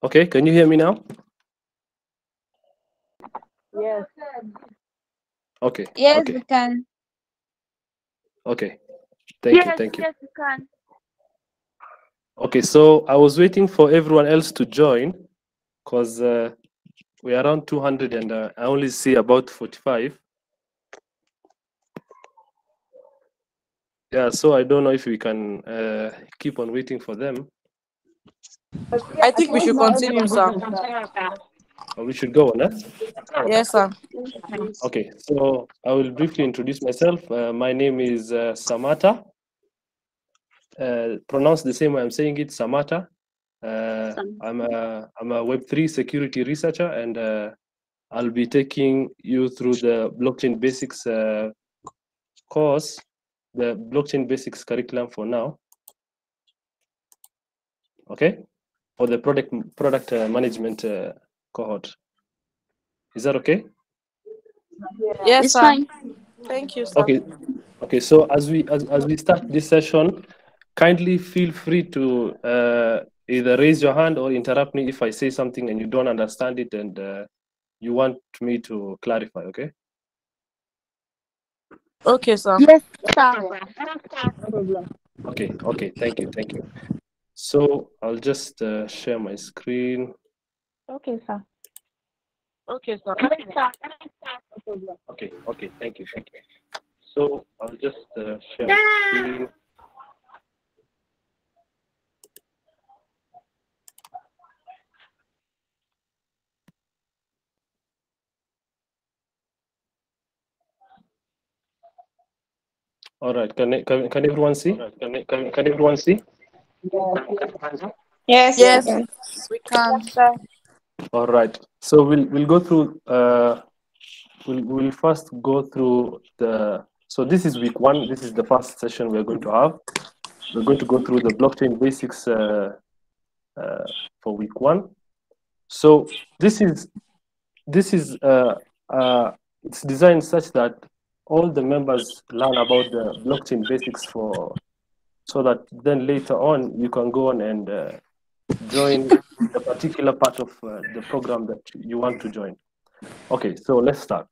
Okay, can you hear me now? Yes. Okay. Yes, okay. we can. Okay. Thank you. Yes, you can. Okay, so I was waiting for everyone else to join because we're around 200 and I only see about 45. Yeah, so I don't know if we can keep on waiting for them. I think we should continue, sir. Or we should go on, Yes, sir. Okay, so I will briefly introduce myself. My name is Samata. Pronounced the same way I'm saying it, Samata. I'm a Web3 security researcher, and I'll be taking you through the blockchain basics course, the blockchain basics curriculum for now. Okay, for the product management cohort. Is that okay? Yes, It's sir. fine. Thank you, sir. Okay. So as we start this session, kindly feel free to either raise your hand or interrupt me if I say something and you don't understand it and you want me to clarify. Okay. Okay, sir. Yes, sir. Okay. Thank you. So I'll just share my screen. Okay, sir. Okay, sir. Okay. Thank you. So I'll just share my screen. All right. Can everyone see? Can everyone see? Yes. Yes, we can. All right. So we'll go through. We'll first go through the. So this is week 1. This is the first session we're going to have. We're going to go through the blockchain basics for week 1. So this is it's designed such that all the members learn about the blockchain basics so that then later on you can go on and join a particular part of the program that you want to join. Okay, so let's start.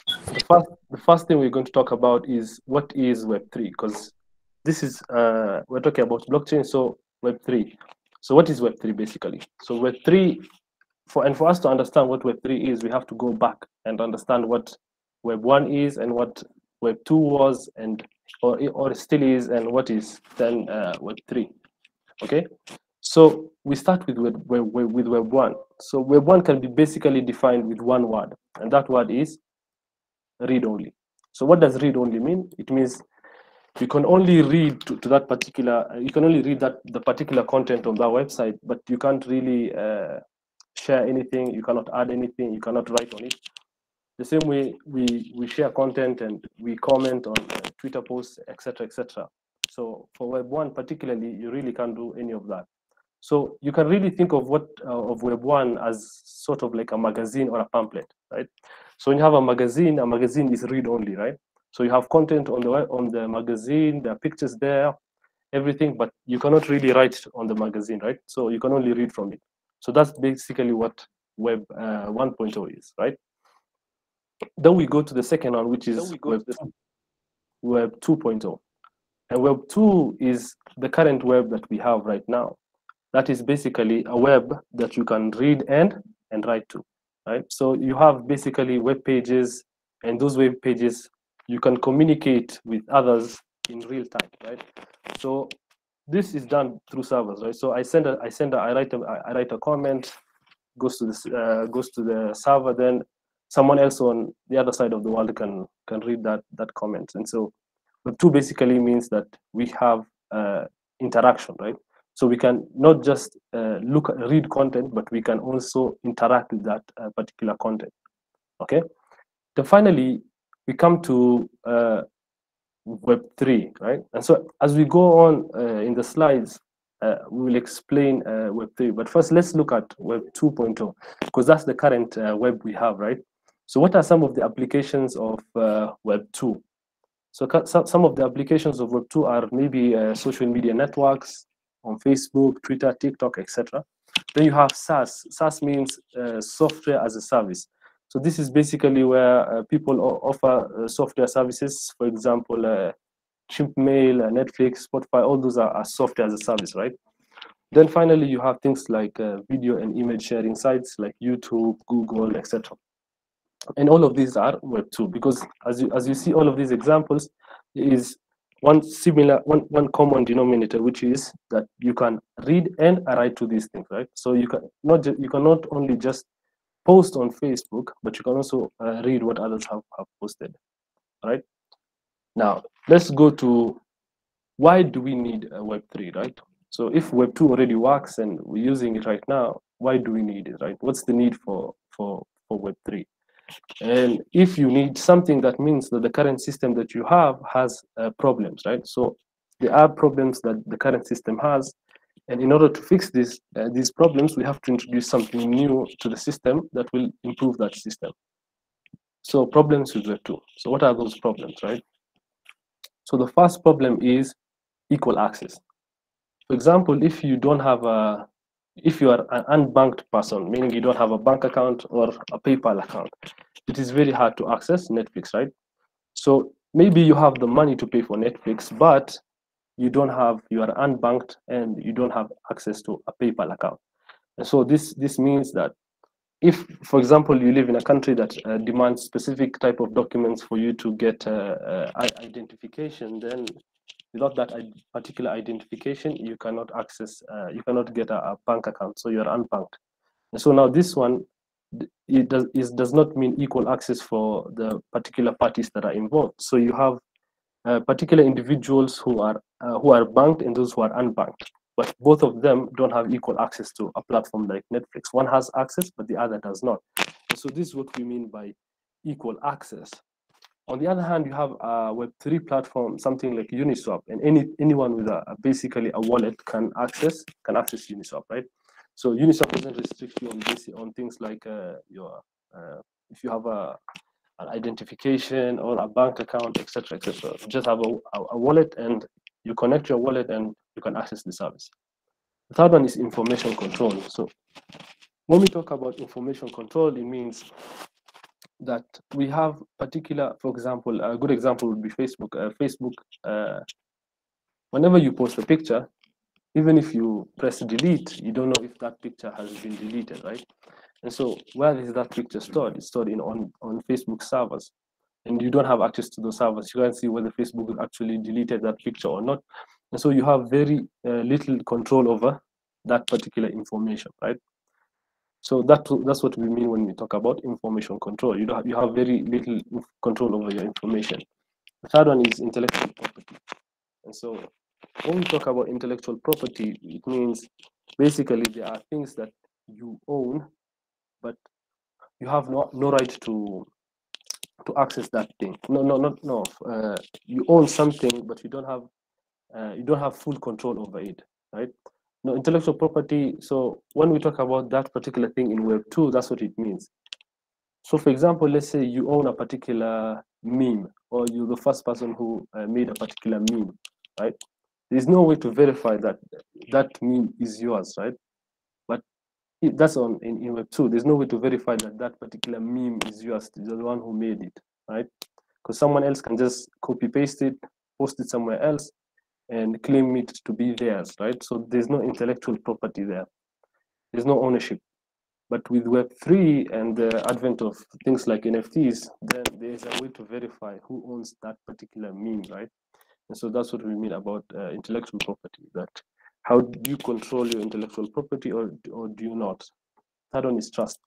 The first thing we're going to talk about is what is Web3, because this is we're talking about blockchain, so Web3. So what is Web3 basically? So Web3, for us to understand what Web3 is, we have to go back and understand what Web1 is and what Web2 was and or still is and what is then Web3. Okay, so we start with Web1. So Web1 can be basically defined with one word, and that word is read only. So what does read only mean? It means you can only read to that particular, you can only read the particular content on that website, but you can't really share anything, you cannot add anything, you cannot write on it. The same way we share content and we comment on Twitter posts, etc., etc. So for Web1 particularly, you really can't do any of that. So you can really think of of Web1 as sort of like a magazine or a pamphlet, right? So when you have a magazine is read only, right? So you have content on the magazine, there are pictures there, everything, but you cannot really write on the magazine, right? So you can only read from it. So that's basically what Web 1.0 is, right? Then we go to the second one, which is Web 2.0. And Web 2 is the current web that we have right now. That is basically a web that you can read and write to, right? So you have basically web pages, and those web pages you can communicate with others in real time, right? So this is done through servers, right? So I write a comment, goes to the server, then someone else on the other side of the world can read that comment. And so Web2 basically means that we have interaction, right? So we can not just read content, but we can also interact with that particular content. Okay. Then finally, we come to Web3, right? And so as we go on in the slides, we will explain Web3. But first, let's look at Web 2.0, because that's the current web we have, right? So what are some of the applications of Web 2? So some of the applications of Web2 are maybe social media networks on Facebook, Twitter, TikTok, etc. Then you have SaaS. SaaS means software as a service. So this is basically where people offer software services. For example, Chipmail, Netflix, Spotify, all those are software as a service, right? Then finally, you have things like video and image sharing sites like YouTube, Google, etc. And all of these are Web 2 because as you see, all of these examples is one common denominator, which is that you can read and write to these things, right? So you cannot only just post on Facebook, but you can also read what others have posted, right? Now let's go to why do we need a Web 3, right? So if Web 2 already works and we're using it right now, why do we need it, right? What's the need for Web 3? And if you need something, that means that the current system that you have has problems, right? So there are problems that the current system has, and in order to fix these problems, we have to introduce something new to the system that will improve that system. So problems with Web 2. So what are those problems, right? So the first problem is equal access. For example, if you are an unbanked person, meaning you don't have a bank account or a PayPal account, it is very hard to access Netflix, right? So maybe you have the money to pay for Netflix, but you are unbanked and you don't have access to a PayPal account. And so this means that if, for example, you live in a country that demands specific type of documents for you to get identification, then without that particular identification, you cannot get a bank account, so you're unbanked. And so now this one, it does not mean equal access for the particular parties that are involved. So you have particular individuals who are banked and those who are unbanked, but both of them don't have equal access to a platform like Netflix. One has access, but the other does not. And so this is what we mean by equal access. On the other hand, you have a Web3 platform, something like Uniswap, and anyone with basically a wallet can access Uniswap, right? So Uniswap doesn't restrict you on things like if you have an identification or a bank account, etc., etc. You just have a wallet, and you connect your wallet, and you can access the service. The third one is information control. So when we talk about information control, it means that we have particular, for example, a good example would be Facebook. Whenever you post a picture, even if you press delete, you don't know if that picture has been deleted, right? And so where is that picture stored? It's stored on Facebook servers, and you don't have access to those servers. You can't see whether Facebook actually deleted that picture or not. And so you have very little control over that particular information, right? So that's what we mean when we talk about information control. You have very little control over your information. The third one is intellectual property. And so when we talk about intellectual property, it means basically there are things that you own, but you have no right to access that thing. No. You own something, but you don't have full control over it, right? No, intellectual property. So when we talk about that particular thing in Web 2, that's what it means. So for example, let's say you own a particular meme, or you're the first person who made a particular meme, right? There's no way to verify that that meme is yours, right? But that's in Web 2. There's no way to verify that that particular meme is yours, the one who made it, right? Because someone else can just copy paste it, post it somewhere else, and claim it to be theirs, right? So there's no intellectual property there. There's no ownership. But with Web3 and the advent of things like NFTs, then there's a way to verify who owns that particular meme, right? And so that's what we mean about intellectual property, that how do you control your intellectual property, or do you not? Third one is trust.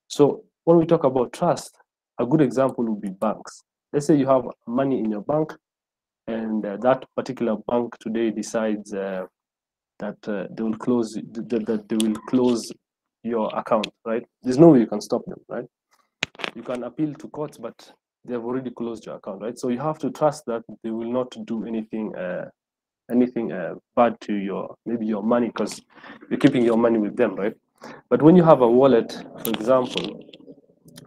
So when we talk about trust, a good example would be banks. Let's say you have money in your bank, and that particular bank today decides that they will close your account, right? There's no way you can stop them, right? You can appeal to courts, but they have already closed your account, right? So you have to trust that they will not do anything bad to your money, because you're keeping your money with them, right? But when you have a wallet, for example,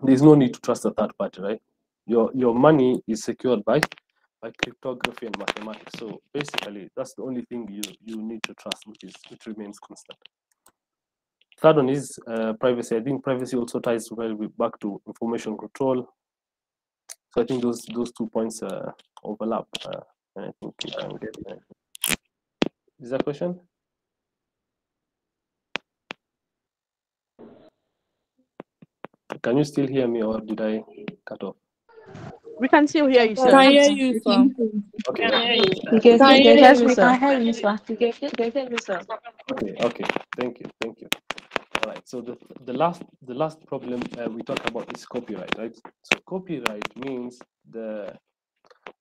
there's no need to trust a third party, right? Your money is secured by cryptography and mathematics. So basically, that's the only thing you need to trust, which remains constant. Third one is privacy. I think privacy also ties well back to information control. So I think those 2 points overlap. And I think you can get that. Is that a question? Can you still hear me, or did I cut off? We can still hear you, sir. Can hear you, sir. Okay. Okay, Yes, we can can. hear you, sir. Okay. Thank you. All right. So the last problem we talked about is copyright, right? So copyright means the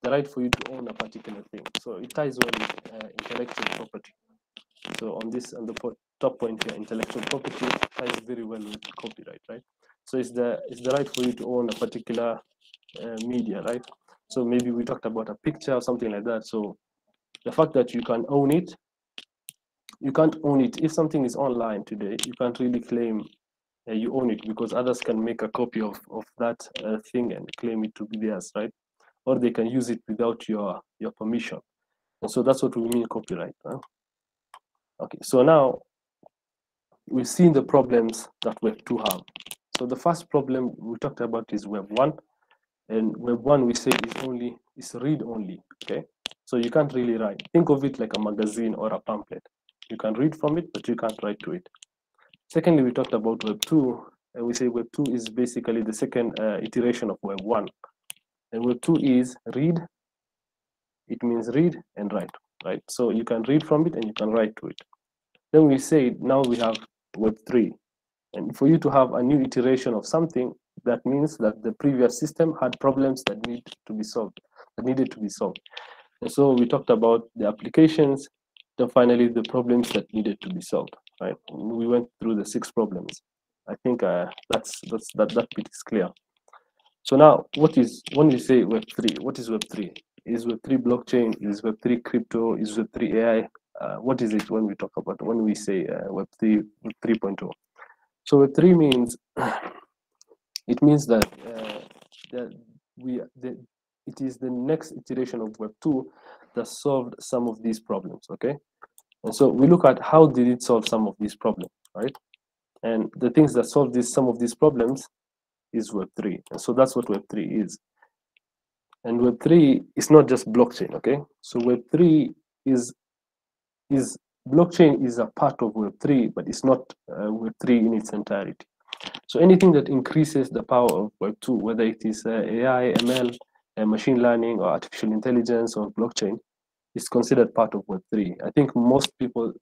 right for you to own a particular thing. So it ties well with intellectual property. So on the top point here, intellectual property ties very well with copyright, right? So it's the right for you to own a particular media, right? So maybe we talked about a picture or something like that. So the fact that you can own it, you can't own it if something is online today. You can't really claim you own it, because others can make a copy of that thing and claim it to be theirs, right? Or they can use it without your permission. And so that's what we mean copyright. Huh? Okay, so now we've seen the problems that Web2 have. So the first problem we talked about is Web1, and Web1 we say is read only. Okay, so you can't really write. Think of it like a magazine or a pamphlet. You can read from it, but you can't write to it. Secondly, we talked about Web2, and we say Web2 is basically the second iteration of Web1. And Web2 is read. It means read and write, right? So you can read from it and you can write to it. Then we say now we have Web3. And for you to have a new iteration of something, that means that the previous system had problems that needed to be solved. And so we talked about the applications, then finally the problems that needed to be solved, right? And we went through the 6 problems. I think that bit is clear. So now, when you say Web3, what is Web3? Is Web3 blockchain? Is Web3 crypto? Is Web3 AI? What is it when we say Web3 3.0? So Web3 means it means that it is the next iteration of Web2 that solved some of these problems. Okay, and so we look at how did it solve some of these problems, right? And the things that solve some of these problems is Web3, and so that's what Web3 is. And Web3 is not just blockchain. Okay, so Web3 is blockchain is a part of Web3, but it's not Web3 in its entirety. So anything that increases the power of Web2, whether it is AI, ML, machine learning, or artificial intelligence, or blockchain, is considered part of Web3. I think most people,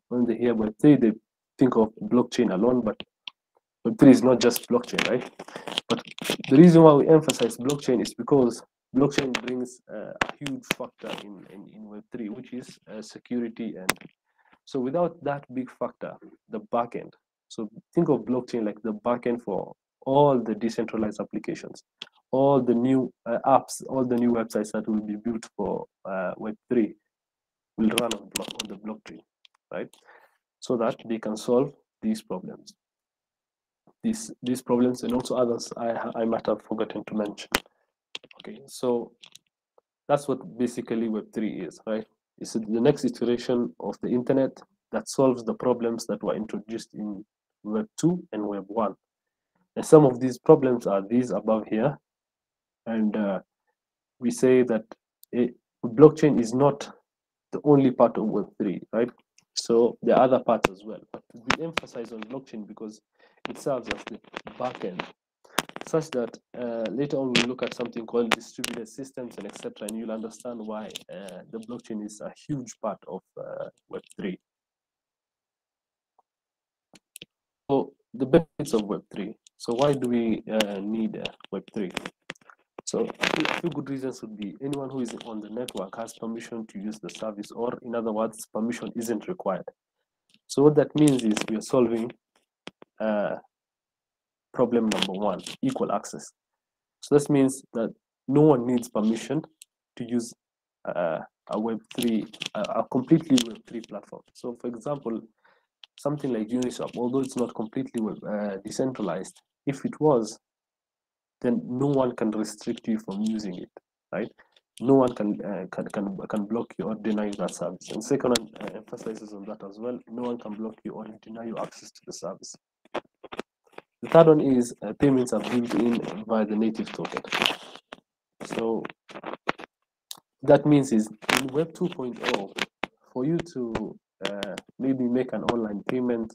when they hear Web3, they think of blockchain alone, but Web3 is not just blockchain, right? But the reason why we emphasize blockchain is because blockchain brings a huge factor in Web3, which is security. And so without that big factor, the backend. So think of blockchain like the backend for all the decentralized applications, all the new apps, all the new websites that will be built for Web3 will run on the blockchain, right? So that they can solve these problems. These problems and also others I might have forgotten to mention. Okay, so that's what basically Web3 is, right? It's the next iteration of the internet that solves the problems that were introduced in Web2 and Web1. And some of these problems are these above here. And we say that blockchain is not the only part of Web3, right? So there are other parts as well. But we emphasize on blockchain because it serves as the backend, such that later on we'll look at something called distributed systems and etc. And you'll understand why the blockchain is a huge part of Web3. So the benefits of Web3. So why do we need Web3? So a few good reasons would be anyone who is on the network has permission to use the service, or in other words, permission isn't required. So what that means is we are solving problem number 1, equal access. So this means that no one needs permission to use a Web3, a completely Web3 platform. So for example, something like Uniswap, although it's not completely decentralized, if it was, then no one can restrict you from using it, right? no one can block you or deny you that service. And second one emphasizes on that as well. No one can block you or deny you access to the service. The third one is payments are built in via the native token. So that means is in Web 2.0, for you to maybe make an online payment,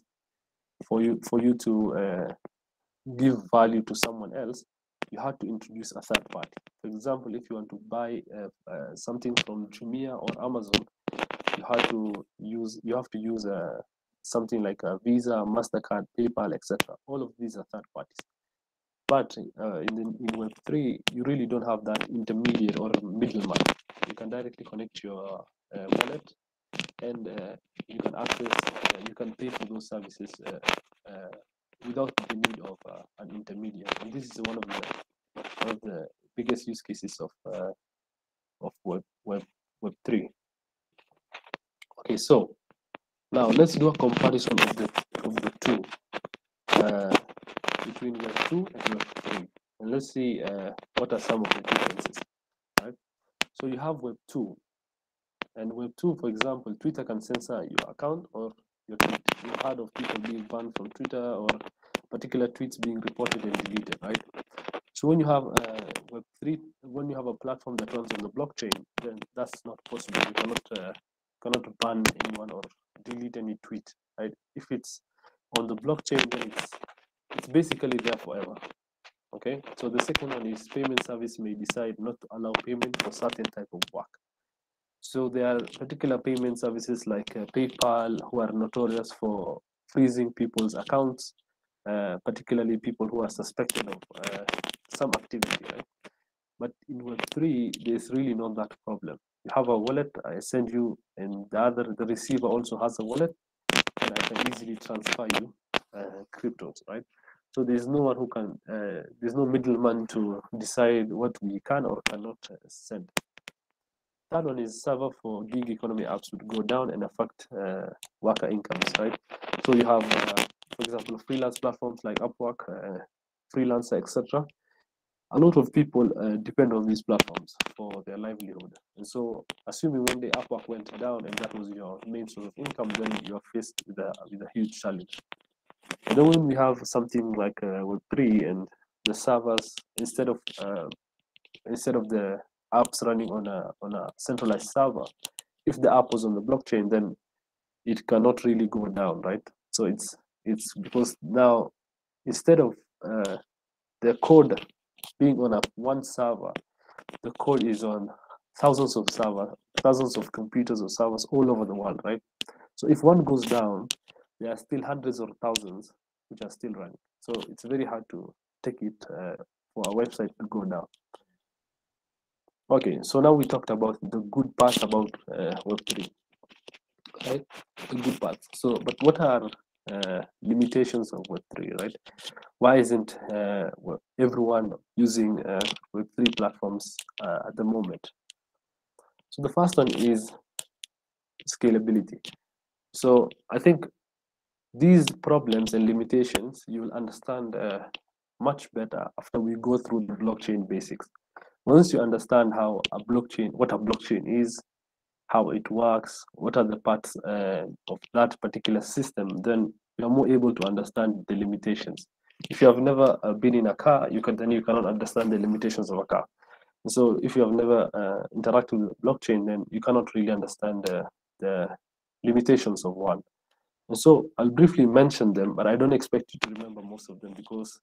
for you to give value to someone else, you have to introduce a third party. For example, if you want to buy something from Jumia or Amazon, you have to use something like a Visa, MasterCard, PayPal, etc. All of these are third parties. But in Web3, you really don't have that intermediate or middleman. You can directly connect your wallet, and you can access, you can pay for those services without the need of an intermediate. And this is one of the biggest use cases of Web3. Okay, so now let's do a comparison of the two between Web2 and Web3, and let's see what are some of the differences. Right? So you have Web2, and Web2, for example, Twitter can censor your account or your tweet. You've heard of people being banned from Twitter or particular tweets being reported and deleted, right? So when you have Web3, when you have a platform that runs on the blockchain, then that's not possible. You cannot ban anyone or delete any tweet, right? If it's on the blockchain, then it's basically there forever. Okay. So the second one is payment service may decide not to allow payment for certain type of work. So there are particular payment services like PayPal, who are notorious for freezing people's accounts, particularly people who are suspected of some activity, right? But in Web3, there's really not that problem. You have a wallet, I send you, and the receiver also has a wallet, and I can easily transfer you cryptos, right? So there's no one who can, there's no middleman to decide what we can or cannot send. Third one is server for gig economy apps would go down and affect worker incomes, right? So you have, for example, freelance platforms like Upwork, Freelancer, etc. A lot of people depend on these platforms for their livelihood. And so, assuming one day Upwork went down and that was your main source of income, then you're faced with a huge challenge. And then when we have something like Web3 and the servers, instead of the apps running on a centralized server, if the app was on the blockchain, then it cannot really go down, right? So it's because now instead of the code being on one server, the code is on thousands of computers or servers all over the world, right? So if one goes down, there are still hundreds or thousands which are still running. So it's very hard to take it for a website to go down. Okay, so now we talked about the good parts about Web3, right? The good parts. So, but what are limitations of Web3, right? Why isn't everyone using Web3 platforms at the moment? So the first one is scalability. So I think these problems and limitations you will understand much better after we go through the blockchain basics. Once you understand what a blockchain is, how it works, what are the parts of that particular system, then you're more able to understand the limitations. If you have never been in a car, you cannot understand the limitations of a car. And so if you have never interacted with blockchain, then you cannot really understand the limitations of one. And so I'll briefly mention them, but I don't expect you to remember most of them because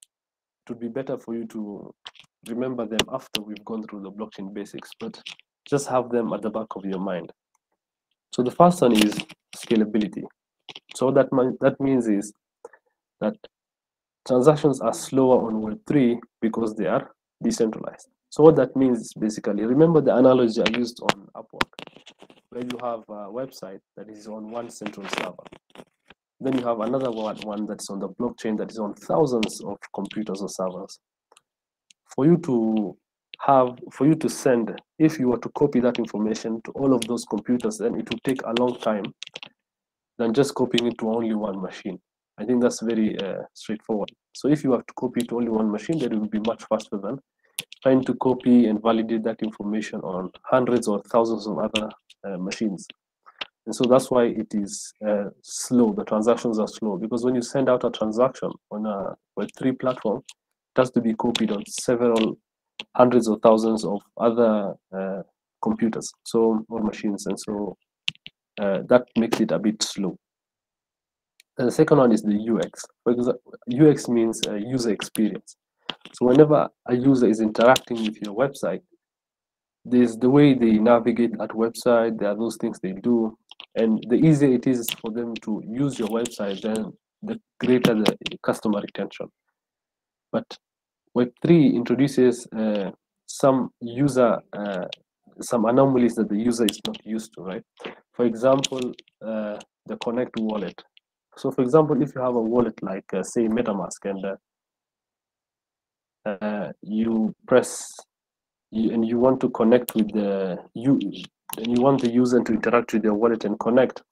it would be better for you to remember them after we've gone through the blockchain basics, but just have them at the back of your mind. So the first one is scalability. So that means is that transactions are slower on Web3 because they are decentralized. So what that means is basically, remember the analogy I used on Upwork, where you have a website that is on one central server. Then you have another one that's on the blockchain that is on thousands of computers or servers. For you to send, if you were to copy that information to all of those computers, then it would take a long time than just copying it to only one machine. I think that's very straightforward. So if you have to copy to only one machine, then it will be much faster than trying to copy and validate that information on hundreds or thousands of other machines. And so that's why it is slow. The transactions are slow, because when you send out a transaction on a Web3 platform, it has to be copied on several hundreds of thousands of other computers, or machines, and so that makes it a bit slow. And the second one is the UX. For example, UX means user experience. So whenever a user is interacting with your website, there's the way they navigate that website, there are those things they do, and the easier it is for them to use your website, then the greater the customer retention. But Web3 introduces some anomalies that the user is not used to, right? For example, the Connect wallet. So for example, if you have a wallet like say MetaMask, and you press and you want to connect with and you want the user to interact with your wallet and connect.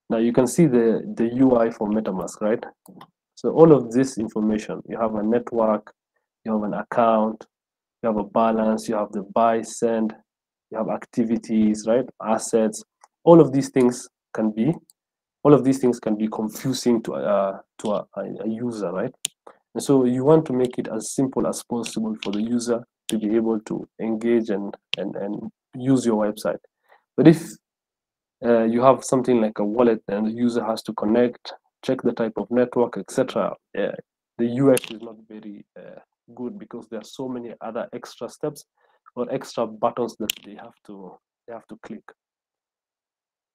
Now you can see the UI for MetaMask, right? So all of this information, you have a network, you have an account, you have a balance, you have the buy, send, you have activities, right? Assets. All of these things can be confusing to a user, right? And so you want to make it as simple as possible for the user to be able to engage and use your website. But if you have something like a wallet and the user has to connect, check the type of network, etc., the UX is not very good, because there are so many other extra steps or extra buttons that they have to click.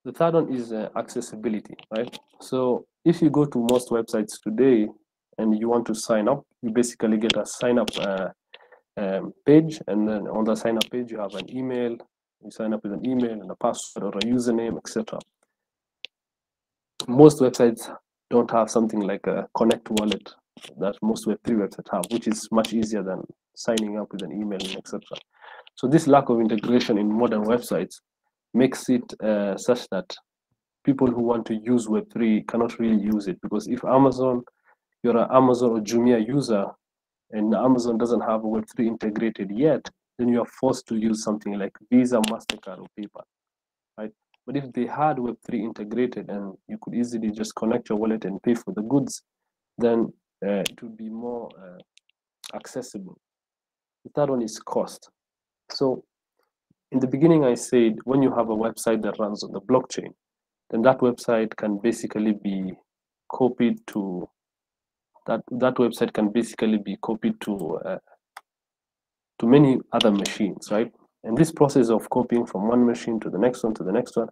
The third one is accessibility, right? So if you go to most websites today and you want to sign up, you basically get a sign up page, and then on the sign up page you have an email. You sign up with an email and a password or a username, etc. Most websites don't have something like a Connect wallet that most Web3 websites have, which is much easier than signing up with an email, etc. So this lack of integration in modern websites makes it such that people who want to use Web3 cannot really use it, because if you're an Amazon or Jumia user, and Amazon doesn't have Web3 integrated yet, then you are forced to use something like Visa, MasterCard, or PayPal, right? But if they had Web3 integrated and you could easily just connect your wallet and pay for the goods, then it would be more accessible. The third one is cost. So in the beginning, I said when you have a website that runs on the blockchain, then that website can basically be copied to many other machines, right? And this process of copying from one machine to the next one to the next one,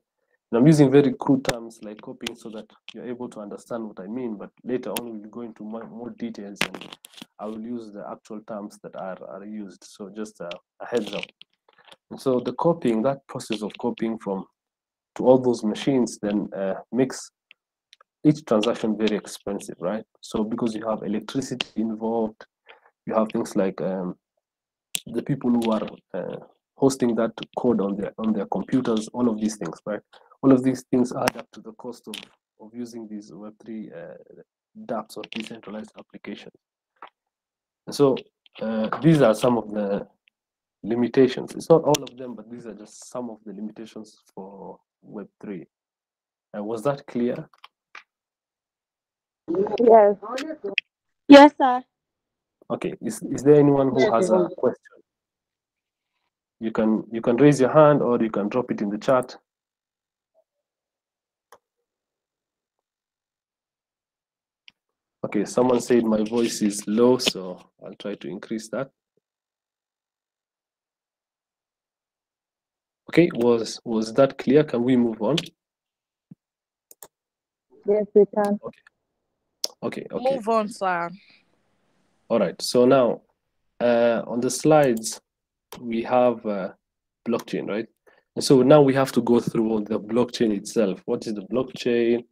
and I'm using very crude terms like copying so that you're able to understand what I mean, but later on we'll go into more details and I will use the actual terms that are used. So just a heads up. And so that process of copying to all those machines then makes each transaction very expensive, right? So because you have electricity involved, you have things like the people who are hosting that code on their computers, all of these things, right? All of these things add up to the cost of using these Web3 dApps or decentralized applications. So these are some of the limitations. It's not all of them, but these are just some of the limitations for Web3. Was that clear? Yes. Yes, sir. Okay. Is there anyone who has a question? You can raise your hand or you can drop it in the chat. Okay, someone said my voice is low, so I'll try to increase that. Okay, was that clear? Can we move on? Yes, we can. Okay. Move on, sir. All right. So now, on the slides, we have blockchain, right? And so now we have to go through the blockchain itself. What is the blockchain?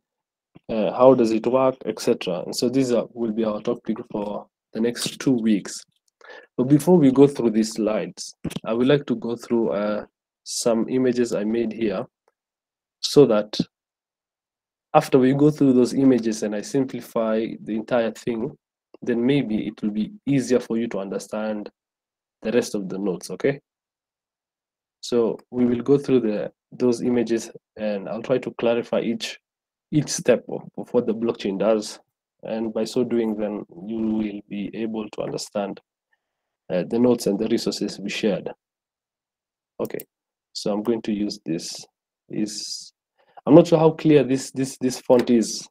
How does it work, etc. And so these will be our topic for the next 2 weeks. But before we go through these slides, I would like to go through some images I made here, so that after we go through those images and I simplify the entire thing, then maybe it will be easier for you to understand the rest of the nodes, okay? So we will go through those images, and I'll try to clarify each step of what the blockchain does. And by so doing, then you will be able to understand the nodes and the resources we shared. Okay, so I'm going to use this. I'm not sure how clear this font is.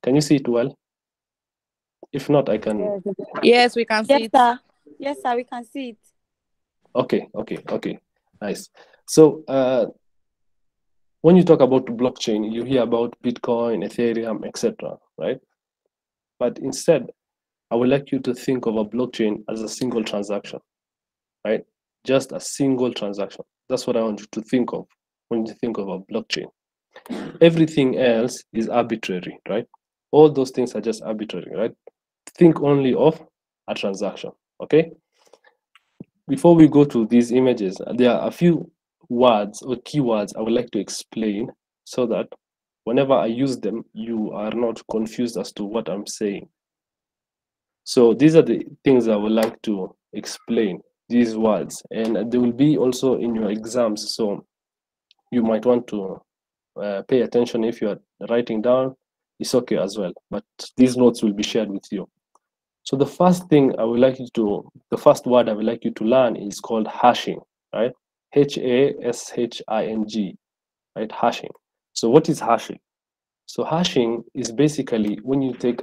Can you see it well? If not, I can. Yes, we can see Yes, it. sir. Yes, sir. We can see it. Okay, nice. So when you talk about blockchain, you hear about Bitcoin, Ethereum, etc., right? But instead, I would like you to think of a blockchain as a single transaction, right? Just a single transaction. That's what I want you to think of when you think of a blockchain. Everything else is arbitrary, right? All those things are just arbitrary, right? Think only of a transaction, okay? Before we go to these images, there are a few words or keywords I would like to explain so that whenever I use them, you are not confused as to what I'm saying. So these are the things I would like to explain, these words, and they will be also in your exams. So you might want to pay attention. If you are writing down, it's okay as well, but these notes will be shared with you. So the first word I would like you to learn is called hashing, right? Hashing, right? Hashing. So what is hashing? So hashing is basically when you take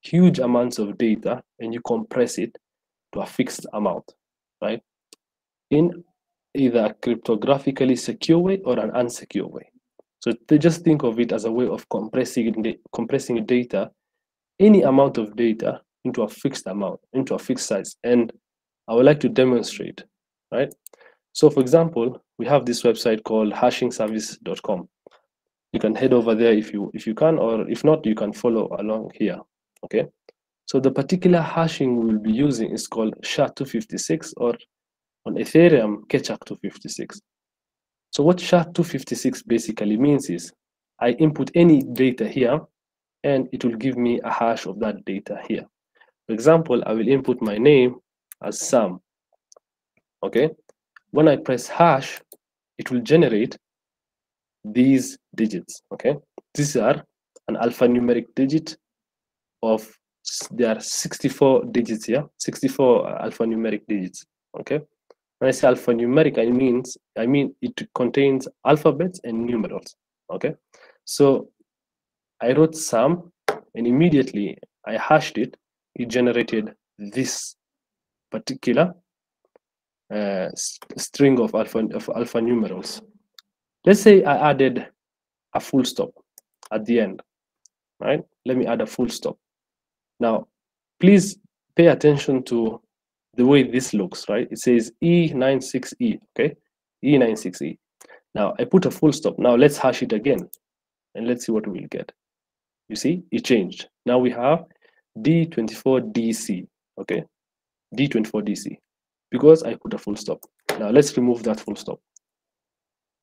huge amounts of data and you compress it to a fixed amount, right? In either a cryptographically secure way or an unsecure way. So they just think of it as a way of compressing data, any amount of data, into a fixed amount, into a fixed size. And I would like to demonstrate, right? So for example, we have this website called hashingservice.com. You can head over there if you can, or if not, you can follow along here, okay? So the particular hashing we'll be using is called SHA-256, or on Ethereum, Ketchak-256. So what SHA-256 basically means is I input any data here, and it will give me a hash of that data here. For example, I will input my name as Sam, okay? When I press hash, it will generate these digits, okay? These are an alphanumeric digit of, there are 64 digits here, 64 alphanumeric digits, okay? When I say alphanumeric, I mean it contains alphabets and numerals, okay? So I wrote Sam, and immediately I hashed it. It generated this particular string of alphanumerals. Let's say I added a full stop at the end, right? Let me add a full stop. Now, please pay attention to the way this looks, right? It says E96E, okay? E96E. Now, I put a full stop. Now, let's hash it again, and let's see what we'll get. You see, it changed. Now we have D24DC, okay? D24DC, because I put a full stop. Now, let's remove that full stop.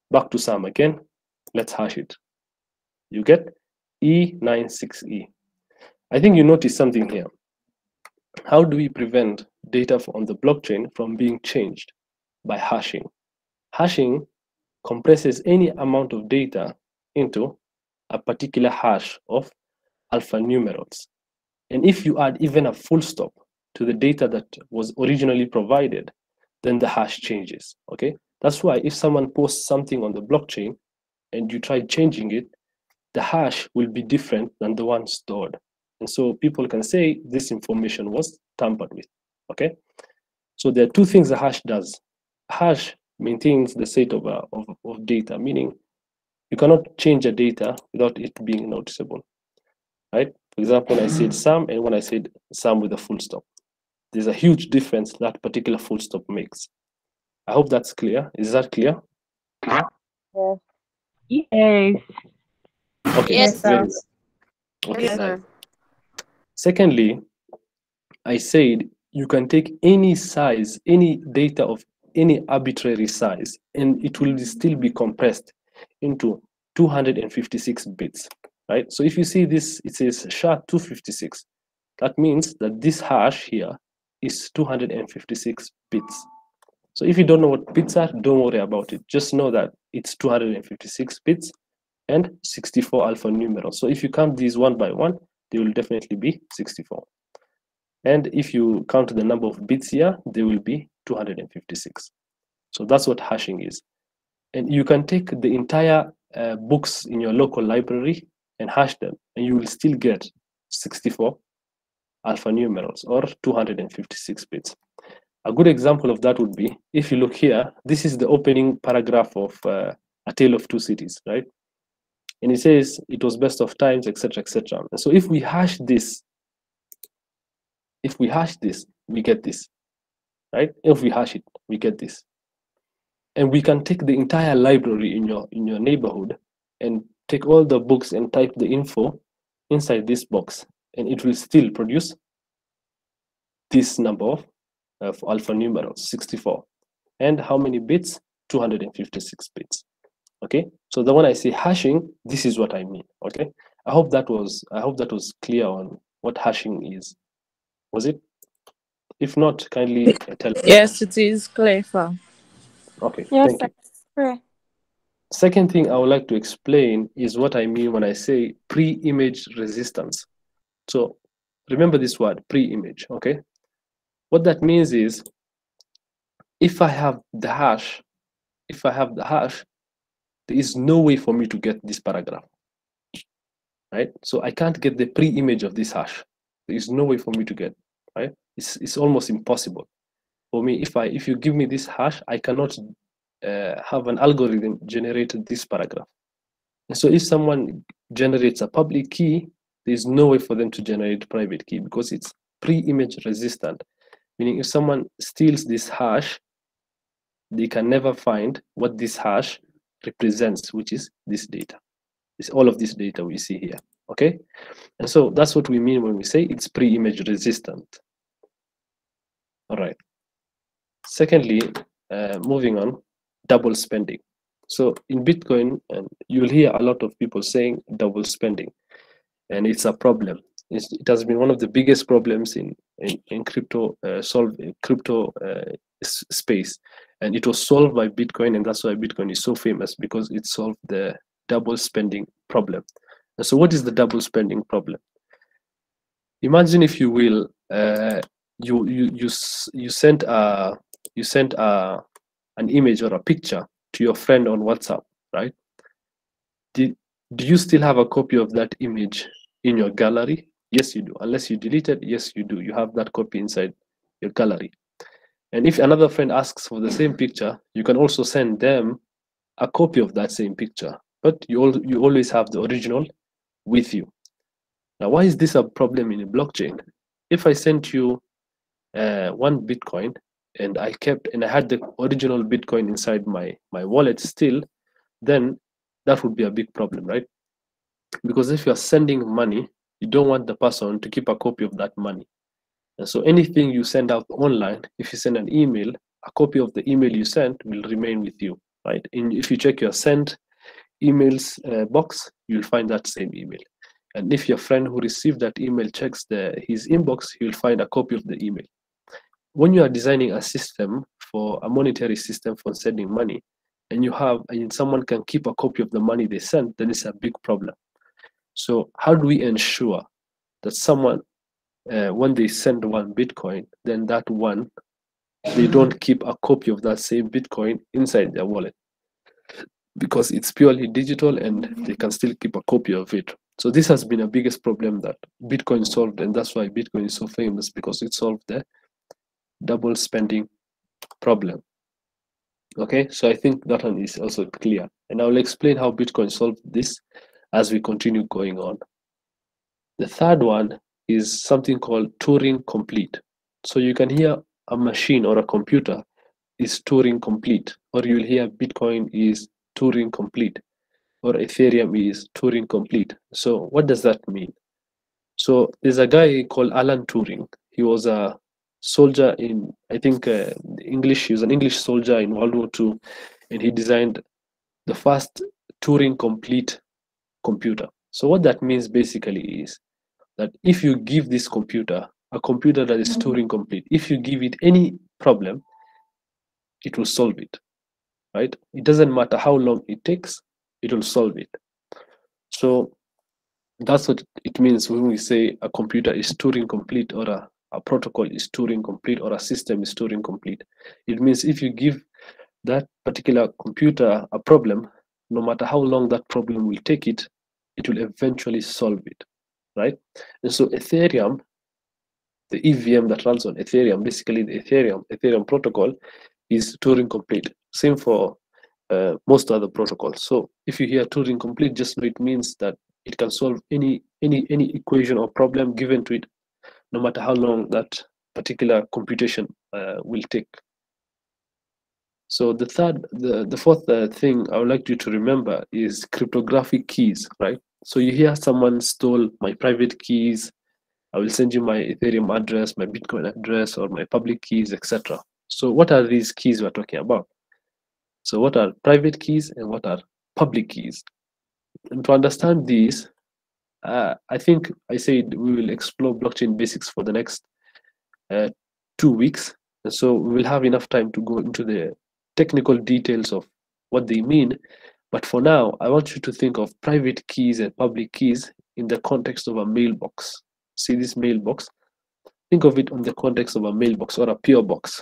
Back to Sam again. Let's hash it. You get E96E. I think you notice something here. How do we prevent data on the blockchain from being changed? By hashing. Hashing compresses any amount of data into a particular hash of alphanumerals. And if you add even a full stop to the data that was originally provided, then the hash changes, okay? That's why if someone posts something on the blockchain and you try changing it, the hash will be different than the one stored. And so people can say this information was tampered with, okay? So there are two things the hash does. Hash maintains the state of data, meaning you cannot change a data without it being noticeable, right? For example, when I said Sam and when I said Sam with a full stop, there's a huge difference that particular full stop makes. I hope that's clear. Is that clear? Yes. Okay. Yes, very sir. well. Okay, Yes, nice. sir. Secondly, I said you can take any size, any data of any arbitrary size, and it will still be compressed into 256 bits, right? So if you see this, it says SHA-256. That means that this hash here is 256 bits. So if you don't know what bits are, don't worry about it. Just know that it's 256 bits and 64 alphanumerals. So if you count these one by one, they will definitely be 64. And if you count the number of bits here, they will be 256. So that's what hashing is. And you can take the entire books in your local library and hash them, and you will still get 64 alphanumerals or 256 bits. A good example of that would be, if you look here, this is the opening paragraph of A Tale of Two Cities, right? And it says it was best of times, etc., etc. And so if we hash this, we get this, right? If we hash it, we get this. And we can take the entire library in your neighborhood and take all the books and type the info inside this box, and it will still produce this number of alphanumerals, 64. And how many bits? 256 bits. Okay, so the one I say hashing, this is what I mean. Okay, I hope that was clear on what hashing is. Was it? If not, kindly tell me. Yes, it is clear, sir. Okay, Yes, thank you. sir. Second thing I would like to explain is what I mean when I say pre-image resistance. So remember this word, pre-image, okay? What that means is, if I have the hash, there is no way for me to get this paragraph, right? So I can't get the pre-image of this hash. There is no way for me to get, right? It's almost impossible for me. If you give me this hash, I cannot have an algorithm generate this paragraph. And so if someone generates a public key, there is no way for them to generate private key because it's pre-image resistant. Meaning if someone steals this hash, they can never find what this hash represents, which is this data. It's all of this data we see here, okay? And so that's what we mean when we say it's pre-image resistant. All right. Secondly, moving on, double spending. So in Bitcoin, and you'll hear a lot of people saying double spending, and it's a problem. It has been one of the biggest problems in crypto space, and it was solved by Bitcoin, and that's why Bitcoin is so famous, because it solved the double spending problem. And so what is the double spending problem? Imagine, if you will, you sent an image or a picture to your friend on WhatsApp, right? Do you still have a copy of that image in your gallery? Yes, you do. Unless you delete it, yes, you do. You have that copy inside your gallery. And if another friend asks for the same picture, you can also send them a copy of that same picture. But you always have the original with you. Now, why is this a problem in a blockchain? If I sent you 1 Bitcoin and I had the original Bitcoin inside my wallet still, then that would be a big problem, right? Because if you're sending money, you don't want the person to keep a copy of that money. And so anything you send out online, if you send an email, a copy of the email you sent will remain with you, right? And if you check your sent emails box, you'll find that same email. And if your friend who received that email checks his inbox, he'll find a copy of the email. When you are designing a system for a monetary system for sending money, and someone can keep a copy of the money they sent, then it's a big problem. So how do we ensure that someone, when they send 1 Bitcoin, then that one, they don't keep a copy of that same Bitcoin inside their wallet? Because it's purely digital and they can still keep a copy of it. So this has been a biggest problem that Bitcoin solved, and that's why Bitcoin is so famous, because it solved the double spending problem. Okay, so I think that one is also clear, and I'll explain how Bitcoin solved this as we continue going on. The third one is something called Turing complete. So you can hear a machine or a computer is Turing complete, or you'll hear Bitcoin is Turing complete, or Ethereum is Turing complete. So what does that mean? So there's a guy called Alan Turing. He was a soldier in, I think, he was an English soldier in World War II, and he designed the first Turing complete computer. So what that means basically is that if you give this computer a computer that is Turing complete. If you give it any problem, it will solve it, right? It doesn't matter how long it takes, it will solve it. So that's what it means when we say a computer is Turing complete, or a protocol is Turing complete, or a system is Turing complete. It means if you give that particular computer a problem, no matter how long that problem will take it, it will eventually solve it, right? And so Ethereum, the EVM that runs on Ethereum, basically the Ethereum protocol, is Turing complete. Same for most other protocols. So if you hear Turing complete, just know it means that it can solve any equation or problem given to it, no matter how long that particular computation will take. So the fourth thing I would like you to remember is cryptographic keys, right? So you hear someone stole my private keys, I will send you my Ethereum address, my Bitcoin address, or my public keys, etc. So what are these keys we're talking about? So what are private keys and what are public keys? And to understand these, I think I said we will explore blockchain basics for the next 2 weeks. And so we will have enough time to go into the technical details of what they mean. But for now, I want you to think of private keys and public keys in the context of a mailbox. See this mailbox? Think of it in the context of a mailbox or a PO box.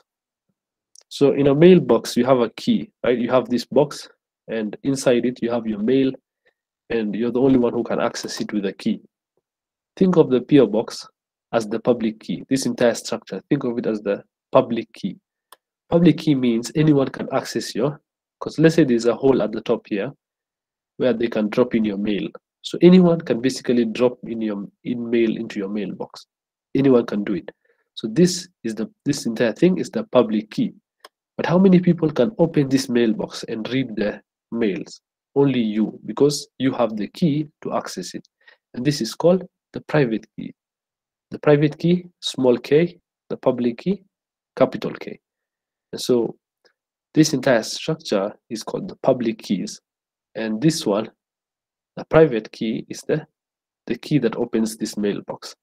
So in a mailbox, you have a key, right? You have this box, and inside it, you have your mail, and you're the only one who can access it with a key. Think of the PO box as the public key. This entire structure, think of it as the public key. Public key means anyone can access your, because let's say there's a hole at the top here where they can drop in your mail. So anyone can basically drop in your mail into your mailbox. Anyone can do it. So this entire thing is the public key. But how many people can open this mailbox and read the mails? Only you, because you have the key to access it. And this is called the private key. The private key, small k, the public key, capital K. And so this entire structure is called the public keys. And this one, the private key, is the key that opens this mailbox.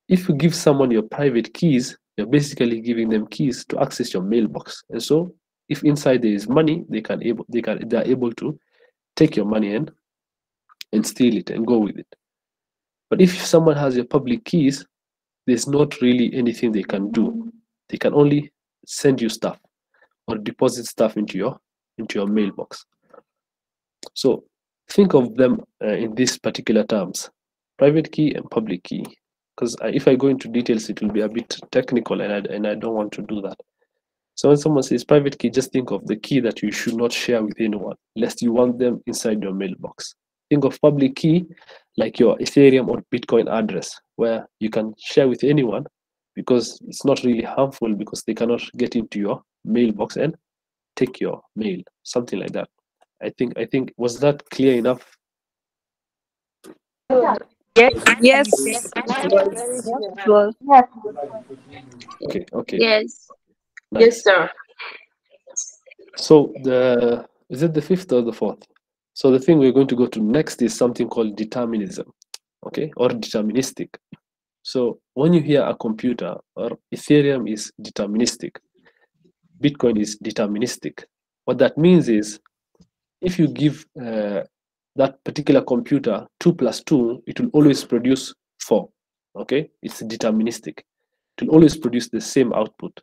If you give someone your private keys, you're basically giving them keys to access your mailbox. And so if inside there is money, they're able to take your money and steal it and go with it. But if someone has your public keys, there's not really anything they can do. They can only send you stuff or deposit stuff into your mailbox. So think of them in these particular terms: private key and public key. Because if I go into details, it will be a bit technical, and I don't want to do that. So when someone says private key, just think of the key that you should not share with anyone, lest you want them inside your mailbox. Think of public key like your Ethereum or Bitcoin address, where you can share with anyone because it's not really harmful, because they cannot get into your mailbox and take your mail, something like that. I think was that clear enough? Yes. Well, Okay. Yes. Nice. Yes, sir. So is it the fifth or the fourth? So the thing we're going to go to next is something called determinism, okay, or deterministic. So when you hear a computer, or Ethereum is deterministic, Bitcoin is deterministic, what that means is if you give that particular computer 2 + 2, it will always produce 4. Okay, it's deterministic. It will always produce the same output.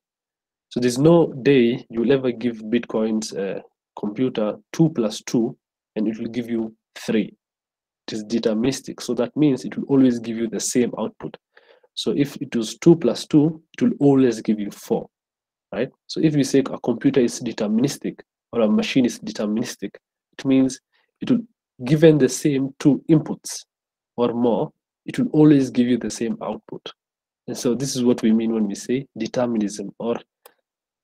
So there's no day you will ever give Bitcoin's computer 2 + 2 and it will give you 3. It is deterministic. So that means it will always give you the same output. So if it was 2 + 2, it will always give you 4, right? So if we say a computer is deterministic or a machine is deterministic, it means it will, given the same 2 inputs or more, it will always give you the same output. And so this is what we mean when we say determinism, or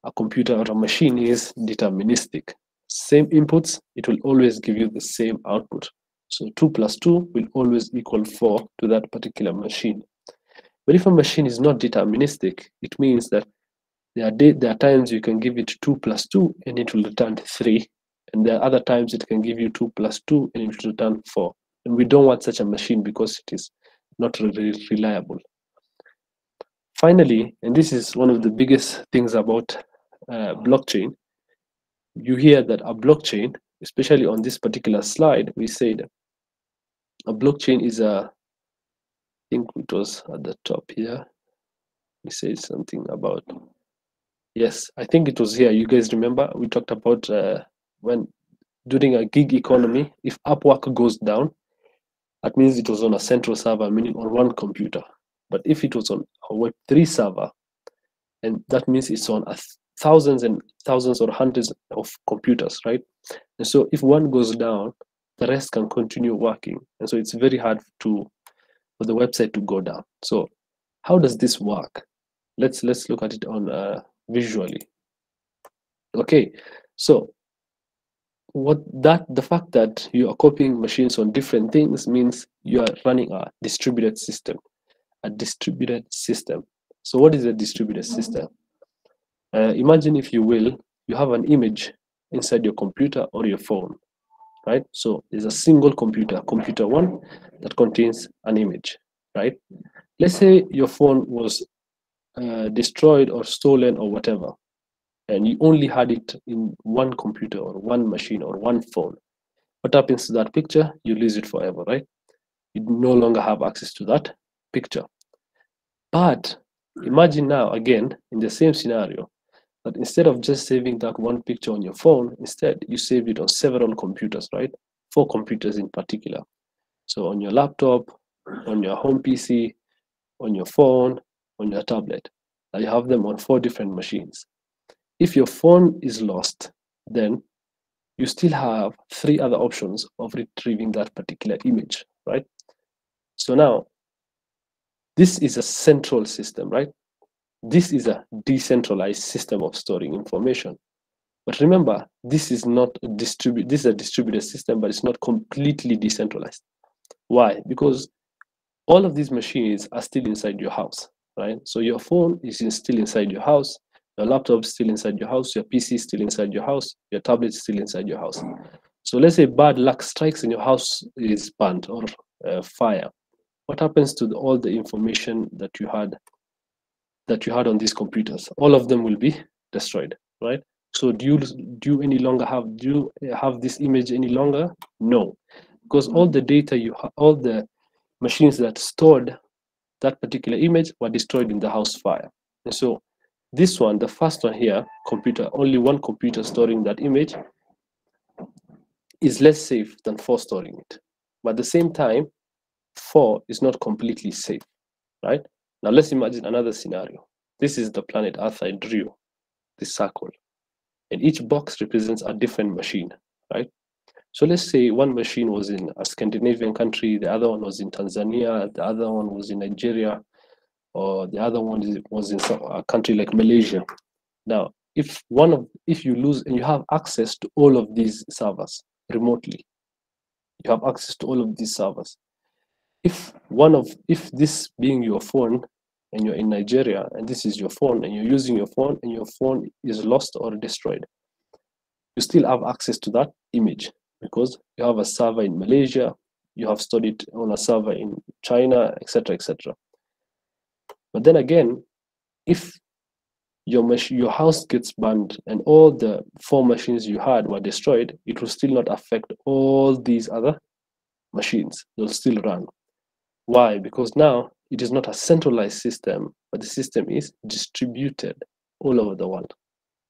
a computer or a machine is deterministic. Same inputs, it will always give you the same output. So 2 + 2 will always equal 4 to that particular machine. But if a machine is not deterministic, it means that there are times you can give it 2 + 2 and it will return 3. And there are other times it can give you 2 + 2 and it will return 4. And we don't want such a machine because it is not really reliable. finally, and this is one of the biggest things about blockchain, you hear that a blockchain, especially on this particular slide, we said a blockchain is I think it was at the top here. We said something about, yes, I think it was here. You guys remember we talked about when during a gig economy, if Upwork goes down, that means it was on a central server, meaning on one computer. But if it was on a Web3 server, and that means it's on thousands and thousands or hundreds of computers, right? And so if one goes down, the rest can continue working. And so it's very hard for the website to go down. So how does this work? Let's look at it on visually. Okay, so the fact that you are copying machines on different things means you are running a distributed system. So what is a distributed system? Imagine, if you will, you have an image inside your computer or your phone, right? So there's a single computer, computer one, that contains an image, right? Let's say your phone was destroyed or stolen or whatever, and you only had it in one computer or one machine or one phone. What happens to that picture? You lose it forever, right? You no longer have access to that picture. But imagine now, again, in the same scenario, that instead of just saving that one picture on your phone, instead you save it on several computers, right? 4 computers in particular. So on your laptop, on your home PC, on your phone, on your tablet. Now you have them on 4 different machines. If your phone is lost, then you still have 3 other options of retrieving that particular image, right? So now, this is a central system, right? This is a decentralized system of storing information. But remember, this is not this is a distributed system, but it's not completely decentralized. Why? Because all of these machines are still inside your house, right? So your phone is still inside your house, your laptop is still inside your house, your PC is still inside your house, your tablet is still inside your house. So let's say bad luck strikes and your house is burnt or fire. What happens to all the information that you had on these computers? All of them will be destroyed, right? So do you any longer have this image any longer? No, because all the data all the machines that stored that particular image were destroyed in the house fire. And so this one, the first one here, computer, only one computer storing that image, is less safe than 4 storing it. But at the same time, 4 is not completely safe, right? Now let's imagine another scenario. This is the planet Earth I drew, this circle. And each box represents a different machine, right? So let's say one machine was in a Scandinavian country, the other one was in Tanzania, the other one was in Nigeria, or the other one was in a country like Malaysia. Now, if you lose and you have access to all of these servers remotely, you have access to all of these servers. If this being your phone and you're in Nigeria and this is your phone and you're using your phone and your phone is lost or destroyed, you still have access to that image because you have a server in Malaysia, you have stored it on a server in China, etc., etc. But then again, if your house gets burned and all the 4 machines you had were destroyed, it will still not affect all these other machines. They'll still run. Why? Because now it is not a centralized system, but the system is distributed all over the world.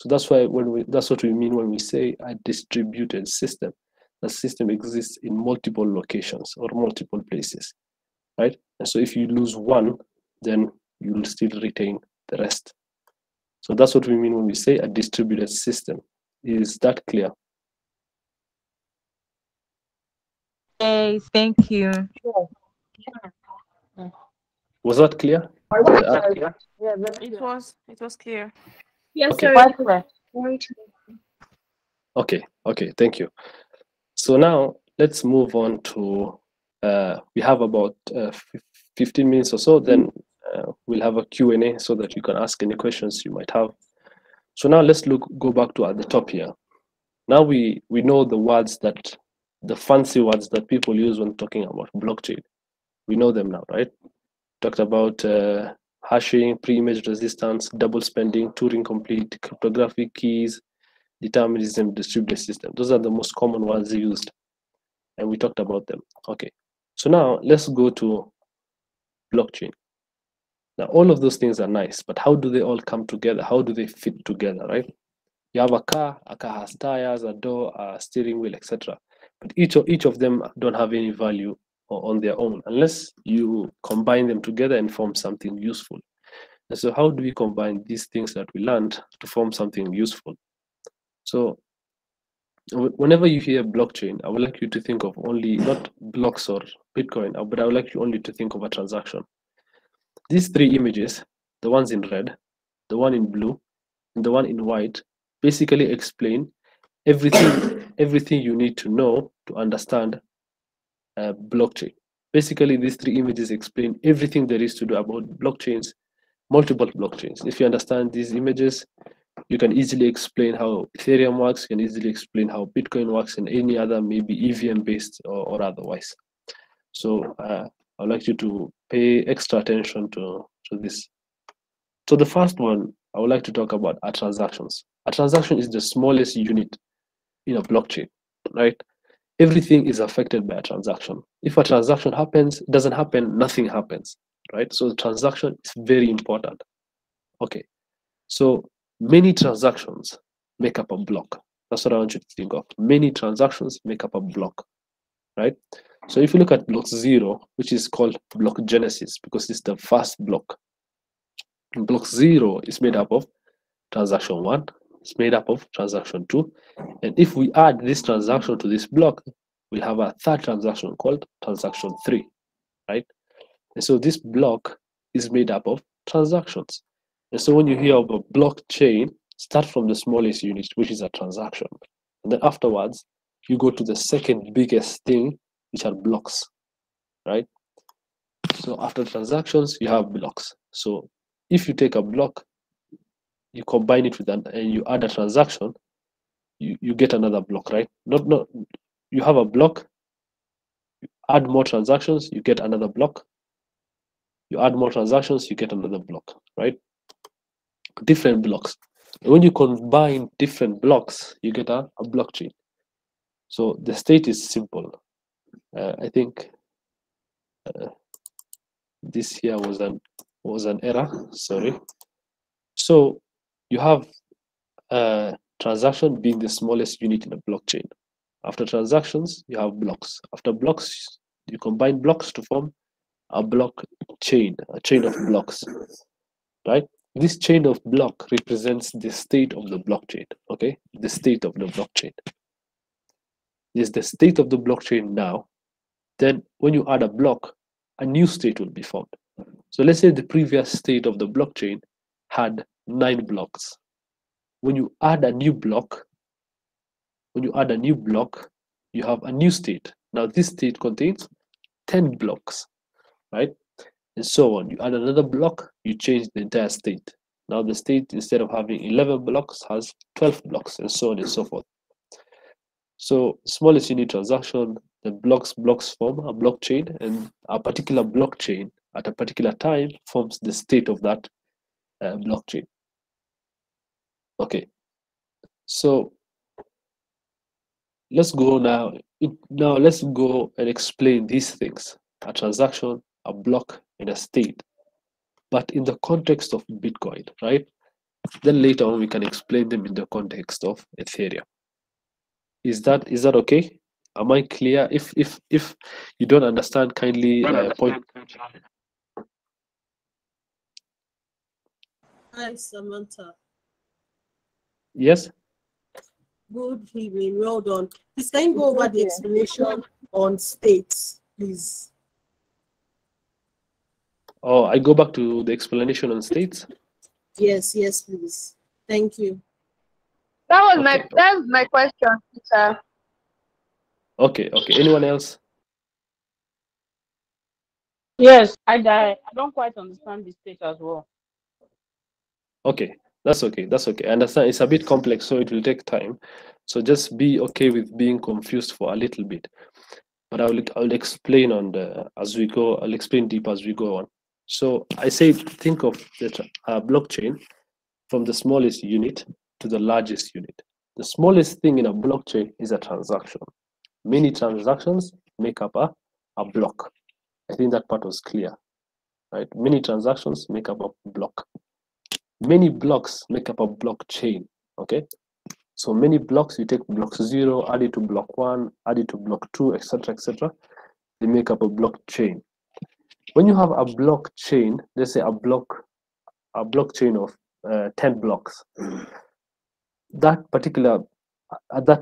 So that's why that's what we mean when we say a distributed system. The system exists in multiple locations or multiple places, right? And so if you lose one, then you will still retain the rest. So that's what we mean when we say a distributed system. Is that clear? Hey, thank you. Was that clear? It was clear. Yes, Okay. sir. Okay, thank you. So now let's move on to, we have about 15 minutes or so, then we'll have a Q&A so that you can ask any questions you might have. So now let's go back to at the top here. Now we know the fancy words that people use when talking about blockchain. We know them now, right? Talked about hashing, pre-image resistance, double spending, Turing complete, cryptographic keys, determinism, distributed system. Those are the most common ones used, and we talked about them. Okay, so now let's go to blockchain. Now, all of those things are nice, but how do they all come together? How do they fit together, right? You have a car has tires, a door, a steering wheel, etc. But each of them don't have any value on their own unless you combine them together and form something useful. And so how do we combine these things that we learned to form something useful? So whenever you hear blockchain, I would like you to think of only not blocks or Bitcoin, but I would like you only to think of a transaction. These three images, the ones in red, the one in blue, and the one in white, basically explain everything you need to know to understand blockchain. Basically, these three images explain everything there is to do about blockchains, multiple blockchains. If you understand these images, you can easily explain how Ethereum works, you can easily explain how Bitcoin works, and any other maybe EVM based or otherwise. So I'd like you to pay extra attention to this. So the first one I would like to talk about are transactions. A transaction is the smallest unit in a blockchain, right? Everything is affected by a transaction. If a transaction happens, it doesn't happen, nothing happens, right? So the transaction is very important. Okay, so many transactions make up a block. That's what I want you to think of. Many transactions make up a block, right? So if you look at block 0, which is called block genesis because it's the first block, block 0 is made up of transaction 1, it's made up of transaction 2, and if we add this transaction to this block, we'll have a third transaction called transaction 3, right? And so this block is made up of transactions. And so when you hear of a blockchain, start from the smallest unit, which is a transaction, and then afterwards you go to the second biggest thing, which are blocks, right? So after transactions, you have blocks. So if you take a block, you combine it with and you add a transaction, you get another block, right? Not you have a block, add more transactions, you get another block. You add more transactions, you get another block, right? Different blocks. And when you combine different blocks, you get a blockchain. So the state is simple. I think this here was an error. Sorry. So you have a transaction being the smallest unit in a blockchain. After transactions, you have blocks. After blocks, you combine blocks to form a blockchain, a chain of blocks, right? This chain of block represents the state of the blockchain, okay? The state of the blockchain. This is the state of the blockchain now. Then when you add a block, a new state will be formed. So let's say the previous state of the blockchain had 9 blocks. When you add a new block, you have a new state. Now this state contains 10 blocks, right? And so on. You add another block, you change the entire state. Now the state, instead of having 11 blocks, has 12 blocks, and so on and so forth. So smallest unit transaction, the blocks form a blockchain, and a particular blockchain at a particular time forms the state of that blockchain. Okay, so let's go now. Now let's go and explain these things: a transaction, a block, and a state, but in the context of Bitcoin, right? Then later on we can explain them in the context of Ethereum. Is that okay? Am I clear? If you don't understand, kindly point. Hi, Samantha. Yes. Good evening. Well done. Please can you go over the explanation on states, please? Oh, I go back to the explanation on states. Yes, please. Thank you. That was my question, sir. Okay. Anyone else? Yes, I don't quite understand the state as well. Okay, that's okay. I understand it's a bit complex, so it will take time. So just be okay with being confused for a little bit. But I'll explain as we go. I'll explain deep as we go on. So I say think of the blockchain from the smallest unit to the largest unit. The smallest thing in a blockchain is a transaction. Many transactions make up a block. I think that part was clear, right? Many transactions make up a block. Many blocks make up a blockchain, okay? So many blocks, you take block 0, add it to block 1, add it to block 2, etc., etc. They make up a blockchain. When you have a blockchain, let's say a blockchain of 10 blocks, at that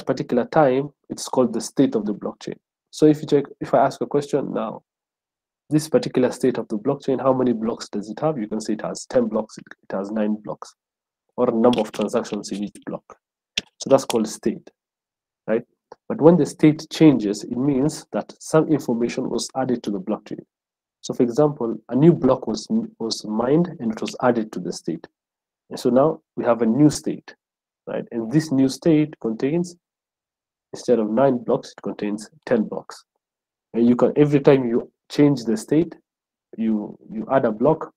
particular time, it's called the state of the blockchain. So if I ask a question now, this particular state of the blockchain, how many blocks does it have? You can say it has 10 blocks, it has 9 blocks, or a number of transactions in each block. So that's called state, right? But when the state changes, it means that some information was added to the blockchain. So for example, a new block was mined and it was added to the state. And so now we have a new state, right? And this new state contains, instead of 9 blocks, it contains 10 blocks. And you can, every time you change the state, you add a block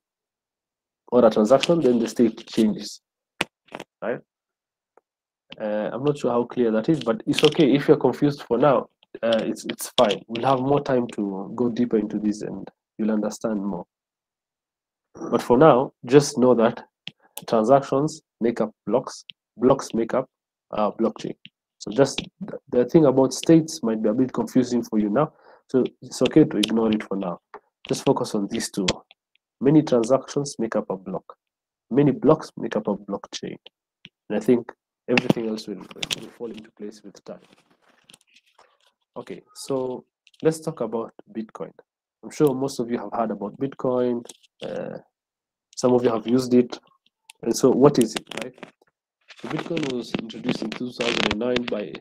or a transaction, then the state changes, right? I'm not sure how clear that is, but it's okay. If you're confused for now, it's fine. We'll have more time to go deeper into this and you'll understand more. But for now, just know that transactions make up blocks, blocks make up blockchain. So just the thing about states might be a bit confusing for you now. So it's okay to ignore it for now. Just focus on these two. Many transactions make up a block. Many blocks make up a blockchain. And I think everything else will fall into place with time. Okay, so let's talk about Bitcoin. I'm sure most of you have heard about Bitcoin. Some of you have used it. And so what is it, right? So Bitcoin was introduced in 2009 by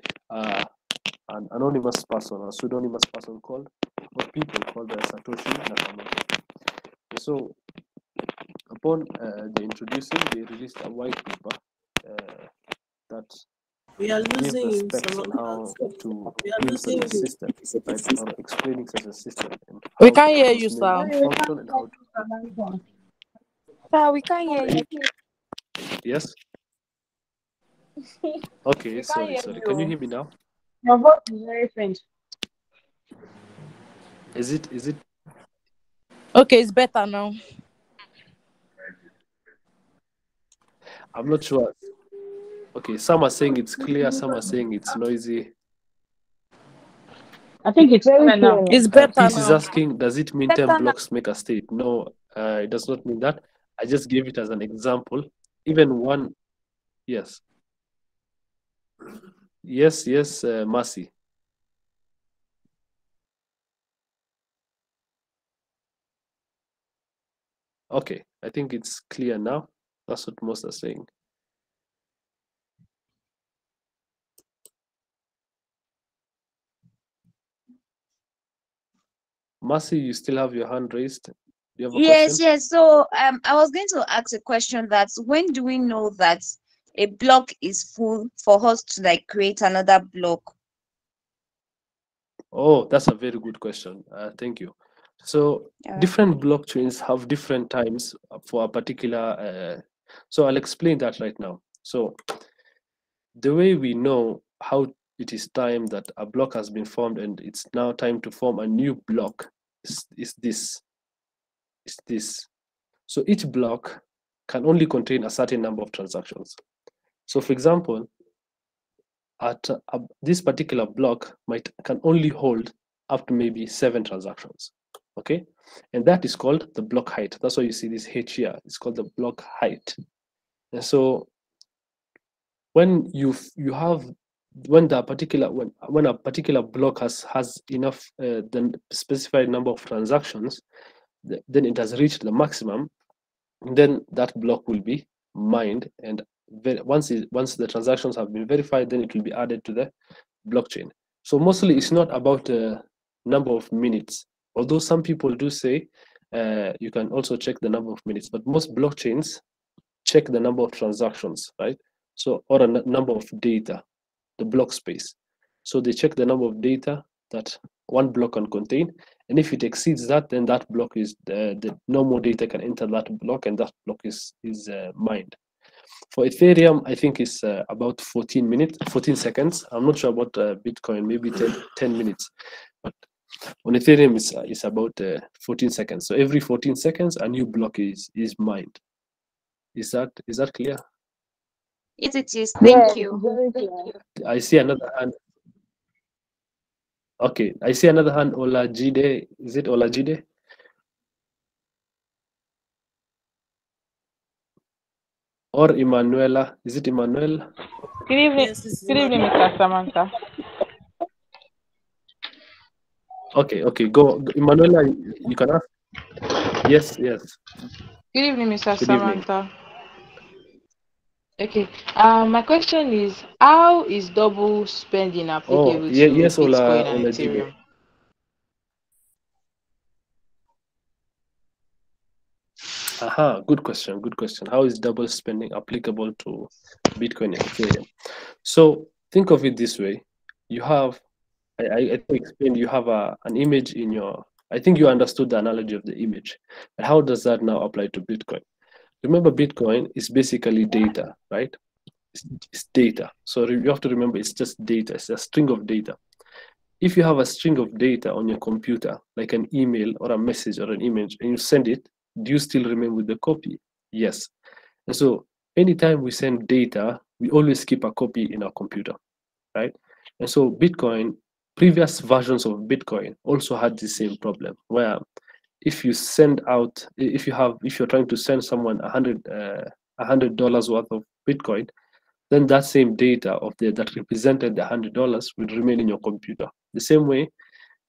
an anonymous person, a pseudonymous person called, or people called Satoshi Nakamoto. And so upon the introducing, they released a white paper that We are gave the losing specs some on how to We are build such a losing system, right? Or explaining such a system. And We how can't it hear was you, meant Sam. to function and how to... Sir, we can't hear you. Yes? Okay, We can't sorry. hear Can you you. hear me now? Your voice is very faint. Is it? Okay, it's better now. I'm not sure. Okay, some are saying it's clear, some are saying it's noisy. I think it's very clear. It's better Peace is now. asking, does it mean 10 blocks make a state? No, it does not mean that. I just gave it as an example. Even one, yes. Yes, Mercy. Okay, I think it's clear now. That's what most are saying. Mercy, you still have your hand raised. Do you have a question? Yes. So I was going to ask a question that when do we know that a block is full for us to like create another block? Oh, that's a very good question. Thank you. So different blockchains have different times for a particular. So I'll explain that right now. So the way we know how it is time that a block has been formed and it's now time to form a new block is this. So each block can only contain a certain number of transactions. So for example, this particular block can only hold up to maybe 7 transactions, okay? And that is called the block height. That's why you see this H here. It's called the block height. And so when when a particular block has enough the specified number of transactions, then it has reached the maximum, then that block will be mined, and once the transactions have been verified, then it will be added to the blockchain. So mostly it's not about the number of minutes, although some people do say you can also check the number of minutes, but most blockchains check the number of transactions, right? So, or a number of data, the block space. So they check the number of data that one block can contain. And if it exceeds that, then that block is the no more data can enter that block, and that block is mined. For Ethereum, I think it's about 14 seconds. I'm not sure about Bitcoin, maybe 10 minutes. But on Ethereum, it's about 14 seconds. So every 14 seconds, a new block is mined. Is that clear? Yes, it is. Thank you. Very clear. I see another hand. Okay, I see another hand. Olajide. Is it Olajide? Or Emanuela? Is it Emanuel? Good evening. Yes, this is Good evening, Emmanuel. Mr. Samantha. Okay, go. Emanuela, you can ask. Yes. Good evening, Mr. Good evening. Samantha. Okay. My question is, how is double spending applicable to yes, Bitcoin and Olajide. Ethereum? Good question. How is double spending applicable to Bitcoin and Ethereum? So think of it this way. You have, I explained, you have an image in your, I think you understood the analogy of the image. And how does that now apply to Bitcoin? Remember, Bitcoin is basically data, right? It's data. So you have to remember, it's just data. It's a string of data. If you have a string of data on your computer, like an email or a message or an image, and you send it, do you still remain with the copy? Yes. And so anytime we send data, we always keep a copy in our computer, right? And so Bitcoin, previous versions of Bitcoin also had the same problem, where if you send out, if you're trying to send someone $100 worth of Bitcoin, then that same data that represented the $100 will remain in your computer. The same way,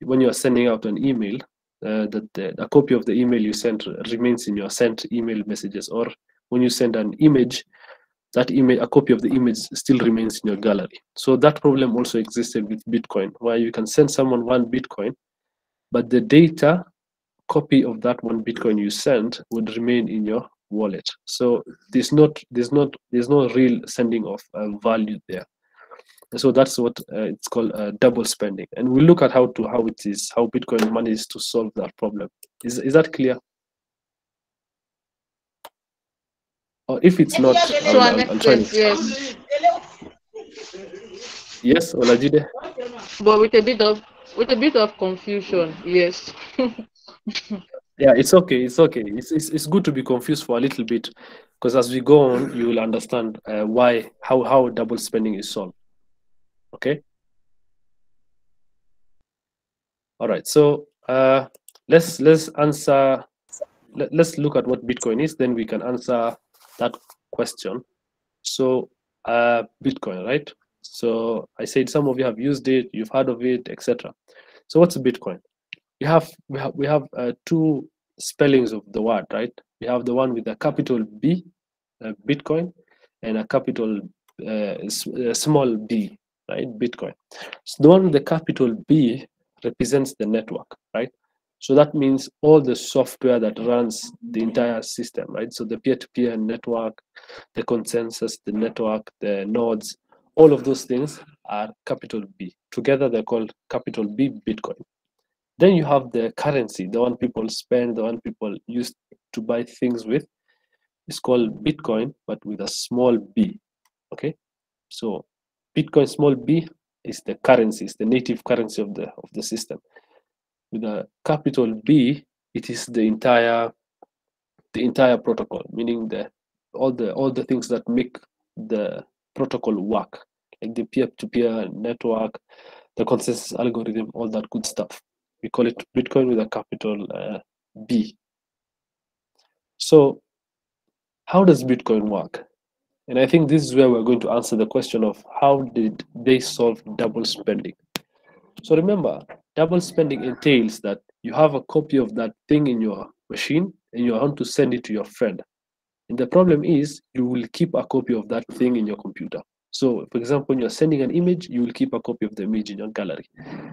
when you are sending out an email, a copy of the email you sent remains in your sent email messages, or when you send an image, that image, a copy of the image still remains in your gallery. So that problem also existed with Bitcoin, where you can send someone one Bitcoin, but the data copy of that one Bitcoin you sent would remain in your wallet. So there's no real sending of value there. And so that's what it's called double spending. And we'll look at how Bitcoin manages to solve that problem. Is that clear? Or if it's not, I'll try and explain. Yes. Yes, Olajide? But with a bit of confusion, yes. Yeah, it's okay. It's good to be confused for a little bit, because as we go on, you will understand how double spending is solved. Okay. All right. So let's answer. Let's look at what Bitcoin is. Then we can answer that question. So Bitcoin, right? So I said some of you have used it, you've heard of it, etc. So what's Bitcoin? We have two spellings of the word, right? We have the one with a capital B, Bitcoin, and a capital small b, right? Bitcoin. So the one with the capital B represents the network, right? So that means all the software that runs the entire system, right? So the peer-to-peer network, the consensus, the network, the nodes, all of those things are capital B. Together they're called capital B Bitcoin. Then you have the currency, the one people spend, the one people use to buy things with. It's called Bitcoin, but with a small b. Okay, so Bitcoin small b is the currency, it's the native currency of the system. With a capital B, it is the entire protocol, meaning all the things that make the protocol work, like the peer-to-peer network, the consensus algorithm, all that good stuff. We call it Bitcoin with a capital B. So how does Bitcoin work? And I think this is where we're going to answer the question of how did they solve double spending. So remember, double spending entails that you have a copy of that thing in your machine and you want to send it to your friend. And the problem is you will keep a copy of that thing in your computer. So for example, when you're sending an image, you will keep a copy of the image in your gallery.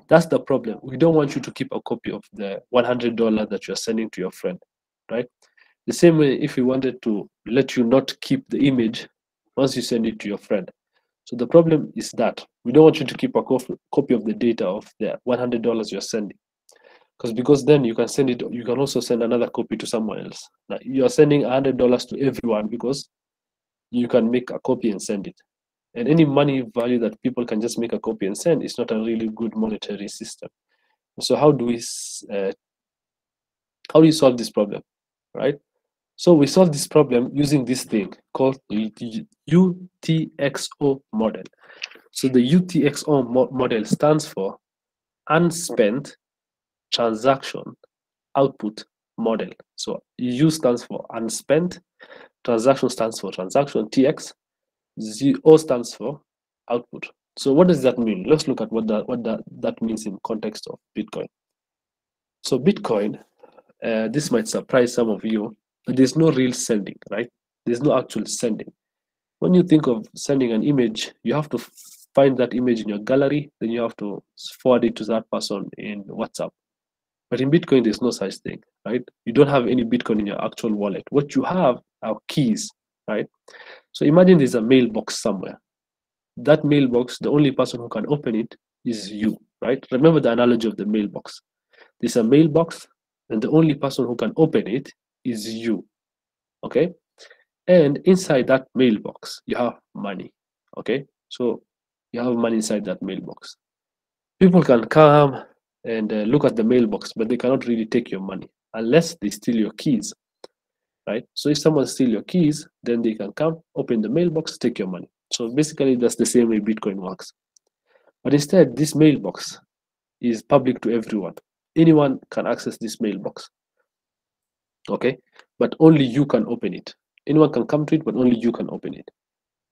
That's the problem. We don't want you to keep a copy of the $100 that you're sending to your friend, right? The same way, if we wanted to let you not keep the image once you send it to your friend. So the problem is that We don't want you to keep a copy of the data of the $100 you're sending, because then you can send it. You can also send another copy to someone else. Now, you're sending $100 to everyone because you can make a copy and send it. And any money value that people can just make a copy and send is not a really good monetary system. So how do we solve this problem, right? So we solve this problem using this thing called the UTXO model. So the UTXO model stands for Unspent Transaction Output Model. So U stands for unspent, transaction stands for transaction, TX, O stands for output. So what does that mean? Let's look at what that means in context of Bitcoin. So Bitcoin, this might surprise some of you, but there's no real sending, right? There's no actual sending. When you think of sending an image, you have to find that image in your gallery, then you have to forward it to that person in WhatsApp. But in Bitcoin, there's no such thing, right? You don't have any Bitcoin in your actual wallet. What you have are keys, right? So imagine there's a mailbox somewhere. That mailbox, the only person who can open it is you, right? Remember the analogy of the mailbox. There's a mailbox, and the only person who can open it is you, okay? And inside that mailbox, you have money, okay? So you have money inside that mailbox. People can come and look at the mailbox, but they cannot really take your money unless they steal your keys, right? So if someone steals your keys, then they can come, open the mailbox, take your money. So basically, that's the same way Bitcoin works. But instead, this mailbox is public to everyone. Anyone can access this mailbox, okay? But only you can open it. Anyone can come to it, but only you can open it.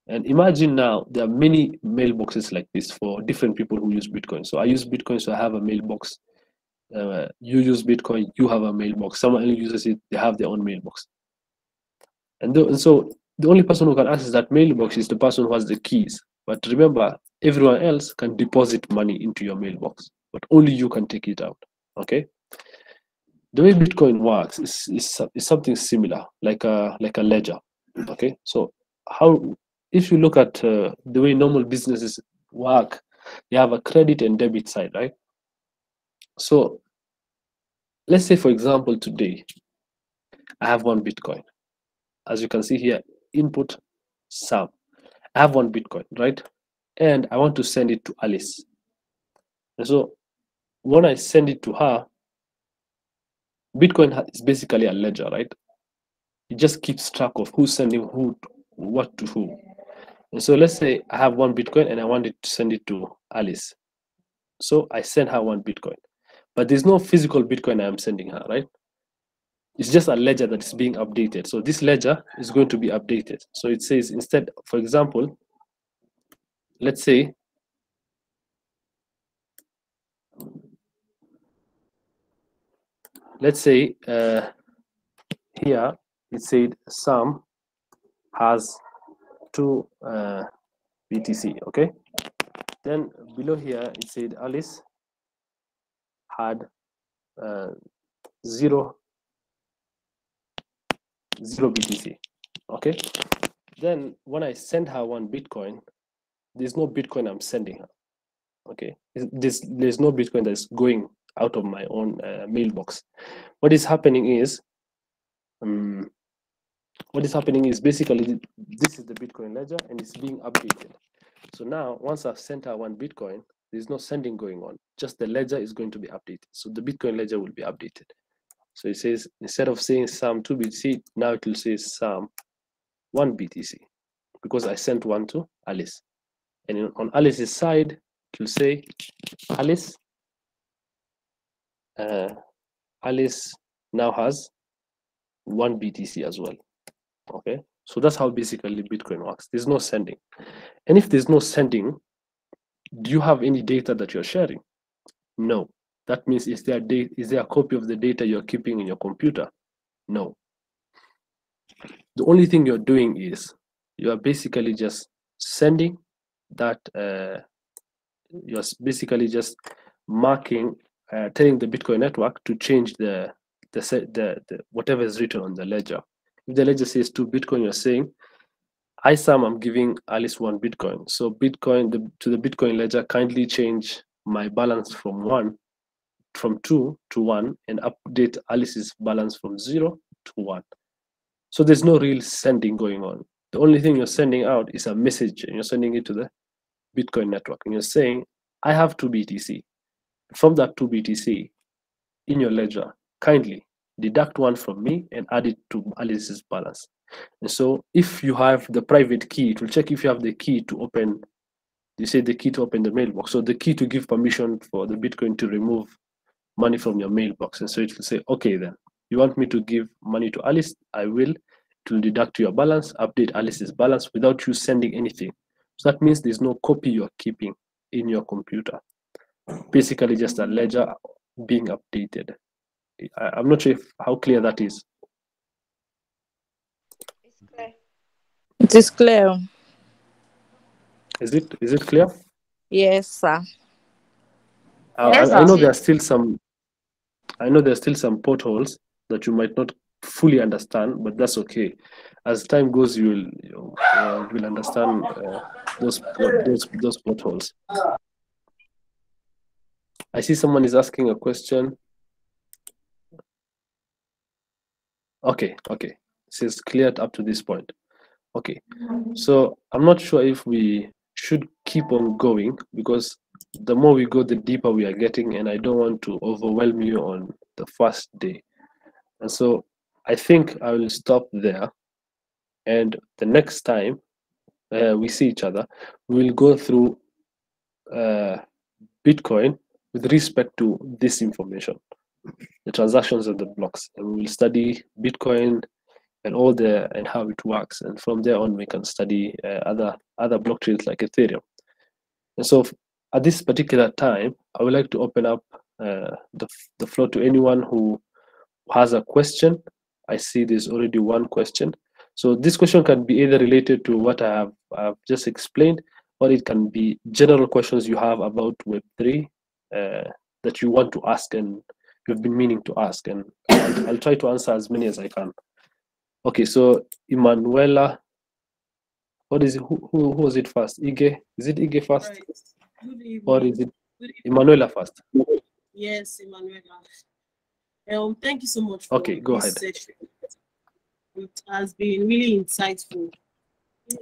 And imagine now, there are many mailboxes like this for different people who use Bitcoin. So I use Bitcoin, so I have a mailbox. You use Bitcoin, you have a mailbox. Someone else uses it, they have their own mailbox. And so the only person who can access that mailbox is the person who has the keys. But remember, everyone else can deposit money into your mailbox, but only you can take it out, okay? The way Bitcoin works is something similar, like a ledger, okay? So if you look at the way normal businesses work, they have a credit and debit side, right? So let's say, for example, today, I have one Bitcoin. As you can see here, input sum. I have one Bitcoin, right? And I want to send it to Alice. And so when I send it to her, Bitcoin is basically a ledger, right? It just keeps track of who's sending what to who. And so let's say I have one Bitcoin and I wanted to send it to Alice. So I send her one Bitcoin. But there's no physical Bitcoin I'm sending her, right? It's just a ledger that is being updated. So this ledger is going to be updated. So it says instead, for example, let's say here it said Sam has 2 BTC, okay? Then below here it said Alice had 0 BTC, okay? Then when I send her one Bitcoin, there's no Bitcoin I'm sending her, okay? There's no Bitcoin that's going out of my own mailbox. What is happening is basically this is the Bitcoin ledger and it's being updated. So now once I've sent her one Bitcoin, there's no sending going on, just the ledger is going to be updated. So the Bitcoin ledger will be updated. So it says, instead of saying Sam 2 BTC, now it will say Sam 1 BTC because I sent one to Alice. And on Alice's side, it will say Alice now has 1 BTC as well, okay? So that's how basically Bitcoin works. There's no sending. And if there's no sending, do you have any data that you're sharing? No. That means is there a copy of the data you're keeping in your computer? No. The only thing you're doing is you are basically just sending that you're basically just marking telling the Bitcoin network to change the whatever is written on the ledger. If the ledger says 2 Bitcoin, you're saying I, Sam, I'm giving Alice 1 Bitcoin. So Bitcoin to the Bitcoin ledger, kindly change my balance from 2 to 1, and update Alice's balance from 0 to 1. So there's no real sending going on. The only thing you're sending out is a message, and you're sending it to the Bitcoin network, and you're saying, I have 2 BTC. From that 2 BTC in your ledger, kindly deduct 1 from me and add it to Alice's balance. And so if you have the private key, it will check if you have the key to open, you say the key to open the mailbox. So the key to give permission for the Bitcoin to remove money from your mailbox. And so it will say, okay, then you want me to give money to Alice? I will. It will deduct your balance, update Alice's balance without you sending anything. So that means there's no copy you're keeping in your computer. Basically just a ledger being updated. I'm not sure how clear that is. It's clear. It is clear. Is it clear? Yes, sir. Yes, I know sir. there are still some. I know there's still some potholes that you might not fully understand, but that's okay. As time goes, you will understand those potholes. I see someone is asking a question. Okay. It says cleared up to this point. Okay, so I'm not sure if we should keep on going, because the more we go, the deeper we are getting, and I don't want to overwhelm you on the first day. And so I think I will stop there, and the next time we see each other, we will go through Bitcoin with respect to this information, the transactions of the blocks, and we will study Bitcoin and how it works, and from there on we can study other blockchains like Ethereum. And so at this particular time, I would like to open up the floor to anyone who has a question. I see there's already one question. So this question can be either related to what I've just explained, or it can be general questions you have about Web3 that you want to ask and you've been meaning to ask, and I'll try to answer as many as I can. Okay, so Emanuela, what is it? Who was it first? Ige? Is it Ige first? Right. Good evening. Or is it Good evening. Emanuela first? Yes, Emanuela. Thank you so much for Okay, go ahead. session. It has been really insightful.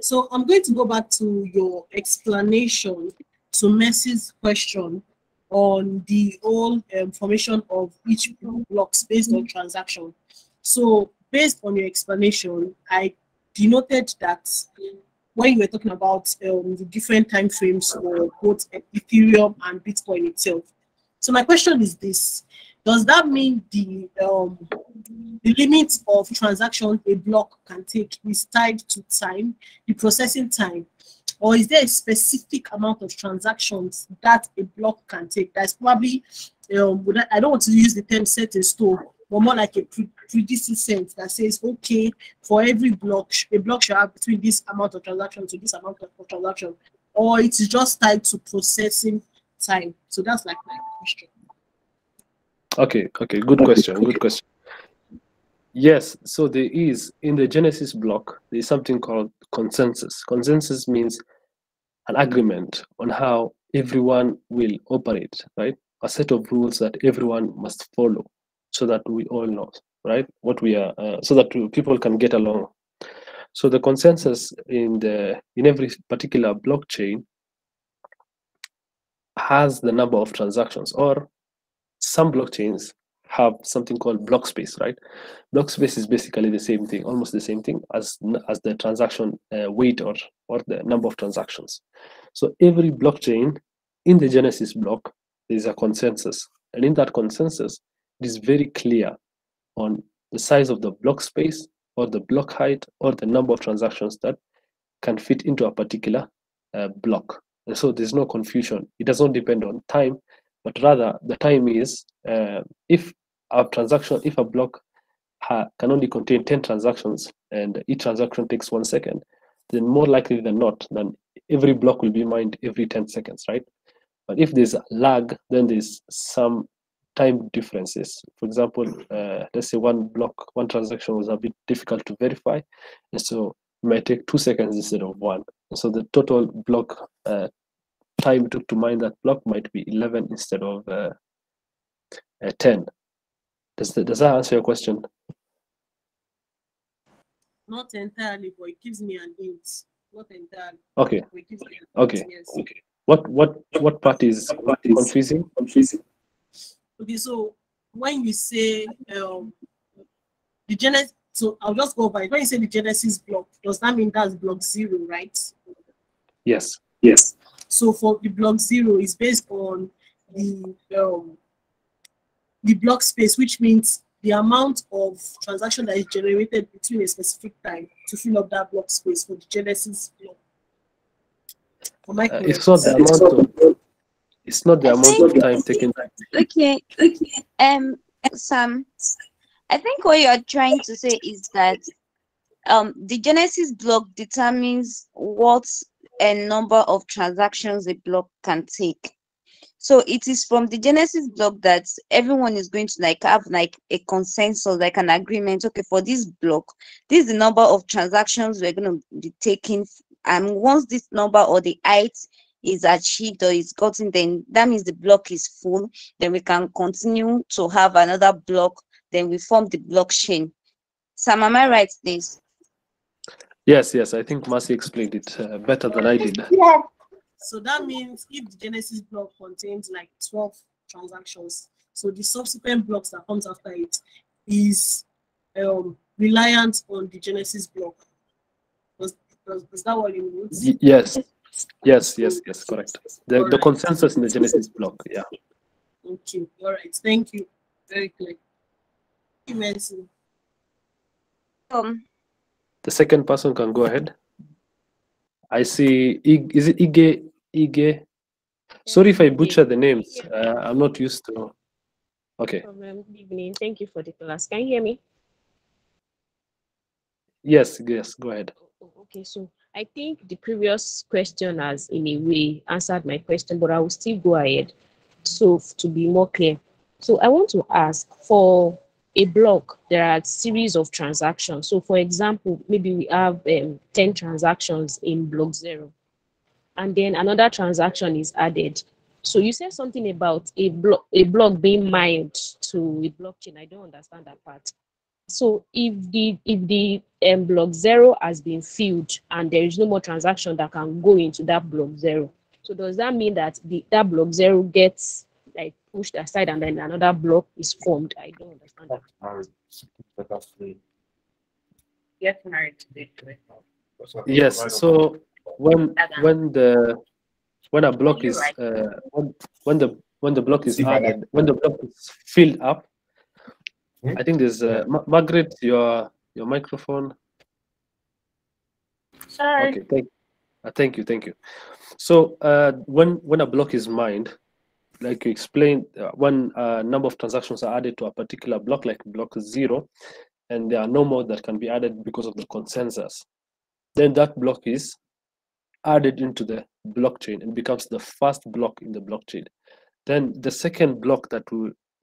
So I'm going to go back to your explanation to Mercy's question on the whole formation of each blocks based on transaction. So based on your explanation, I denoted that when you were talking about the different time frames for both Ethereum and Bitcoin itself. So my question is this: does that mean the limit of transaction a block can take is tied to time, the processing time, or is there a specific amount of transactions that a block can take? That's probably I don't want to use the term set in stone, but more like a predecessor that says, okay, for every block, a block should have between this amount of transaction to this amount of transaction, or it's just tied to processing time. So that's like my question. Okay, good question. Yes, so there is, in the Genesis block, there is something called consensus. Consensus means an agreement on how everyone will operate, right? A set of rules that everyone must follow, so that we all know, right, what we are, so that people can get along. So the consensus in every particular blockchain has the number of transactions, or some blockchains have something called block space, right? Block space is basically the same thing, almost the same thing as the transaction weight or the number of transactions. So every blockchain in the Genesis block, there is a consensus, and in that consensus, it is very clear on the size of the block space, or the block height, or the number of transactions that can fit into a particular block. And so there's no confusion. It does not depend on time, but rather the time is if a block can only contain 10 transactions and each transaction takes 1 second, then more likely than not, then every block will be mined every 10 seconds, right? But if there's a lag, then there's some time differences. For example, let's say one transaction was a bit difficult to verify, and so might take 2 seconds instead of 1. So the total block time it took to mine that block might be 11 instead of 10. Does that answer your question? Not entirely, but it gives me an hint. Not entirely. Okay. It gives me an hint, Okay. yes. Okay. What part is confusing? Okay, so when you say the genesis, so I'll just go by it. When you say the genesis block, does that mean that's block 0, right? Yes. Yes. So for the block 0 is based on the block space, which means the amount of transaction that is generated between a specific time to fill up that block space for the genesis block. Am I correct? It's not the amount of time taken. Okay. Sam, I think what you are trying to say is that the genesis block determines what a number of transactions a block can take. So it is from the genesis block that everyone is going to have a consensus, like an agreement. Okay, for this block, this is the number of transactions we're going to be taking. And once this number or the height is achieved or is gotten, then that means the block is full. Then we can continue to have another block. Then we form the blockchain. Sam, am I right, please? Yes. I think Marcy explained it better than I did. Yeah. So that means if the genesis block contains like 12 transactions, so the subsequent blocks that comes after it is reliant on the genesis block. Is that what you mean? Yes, correct. The consensus in the genesis block, yeah. Okay, all right, thank you. Very clear. Merci. The second person can go ahead. I see. Is it Ige? Sorry if I butcher the names. I'm not used to. Okay. Good evening. Thank you for the class. Can you hear me? Yes. Go ahead. Okay, so I think the previous question has, in a way, answered my question, but I will still go ahead. So to be more clear, so I want to ask, for a block, there are a series of transactions. So for example, maybe we have 10 transactions in block 0, and then another transaction is added. So you said something about a block being mined to a blockchain. I don't understand that part. So if the block 0 has been filled and there is no more transaction that can go into that block 0, so does that mean that that block 0 gets like pushed aside and then another block is formed? I don't understand that. Get married today. Yes. So when a block is when the block is added, when the block is filled up, I think there's Margaret, your microphone. Sorry. Okay, thank you. So when a block is mined, like you explained, when a number of transactions are added to a particular block, like block 0, and there are no more that can be added because of the consensus, then that block is added into the blockchain and becomes the first block in the blockchain. Then the second block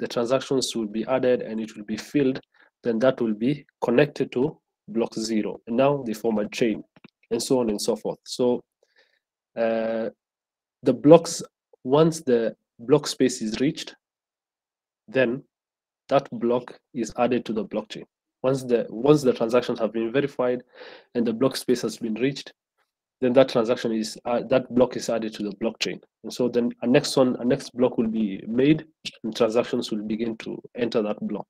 the transactions will be added and it will be filled, then that will be connected to block 0. And now they form a chain, and so on and so forth. So the blocks, once the block space is reached, then that block is added to the blockchain. Once the transactions have been verified and the block space has been reached, then that transaction is that block is added to the blockchain. And so then a next block will be made and transactions will begin to enter that block.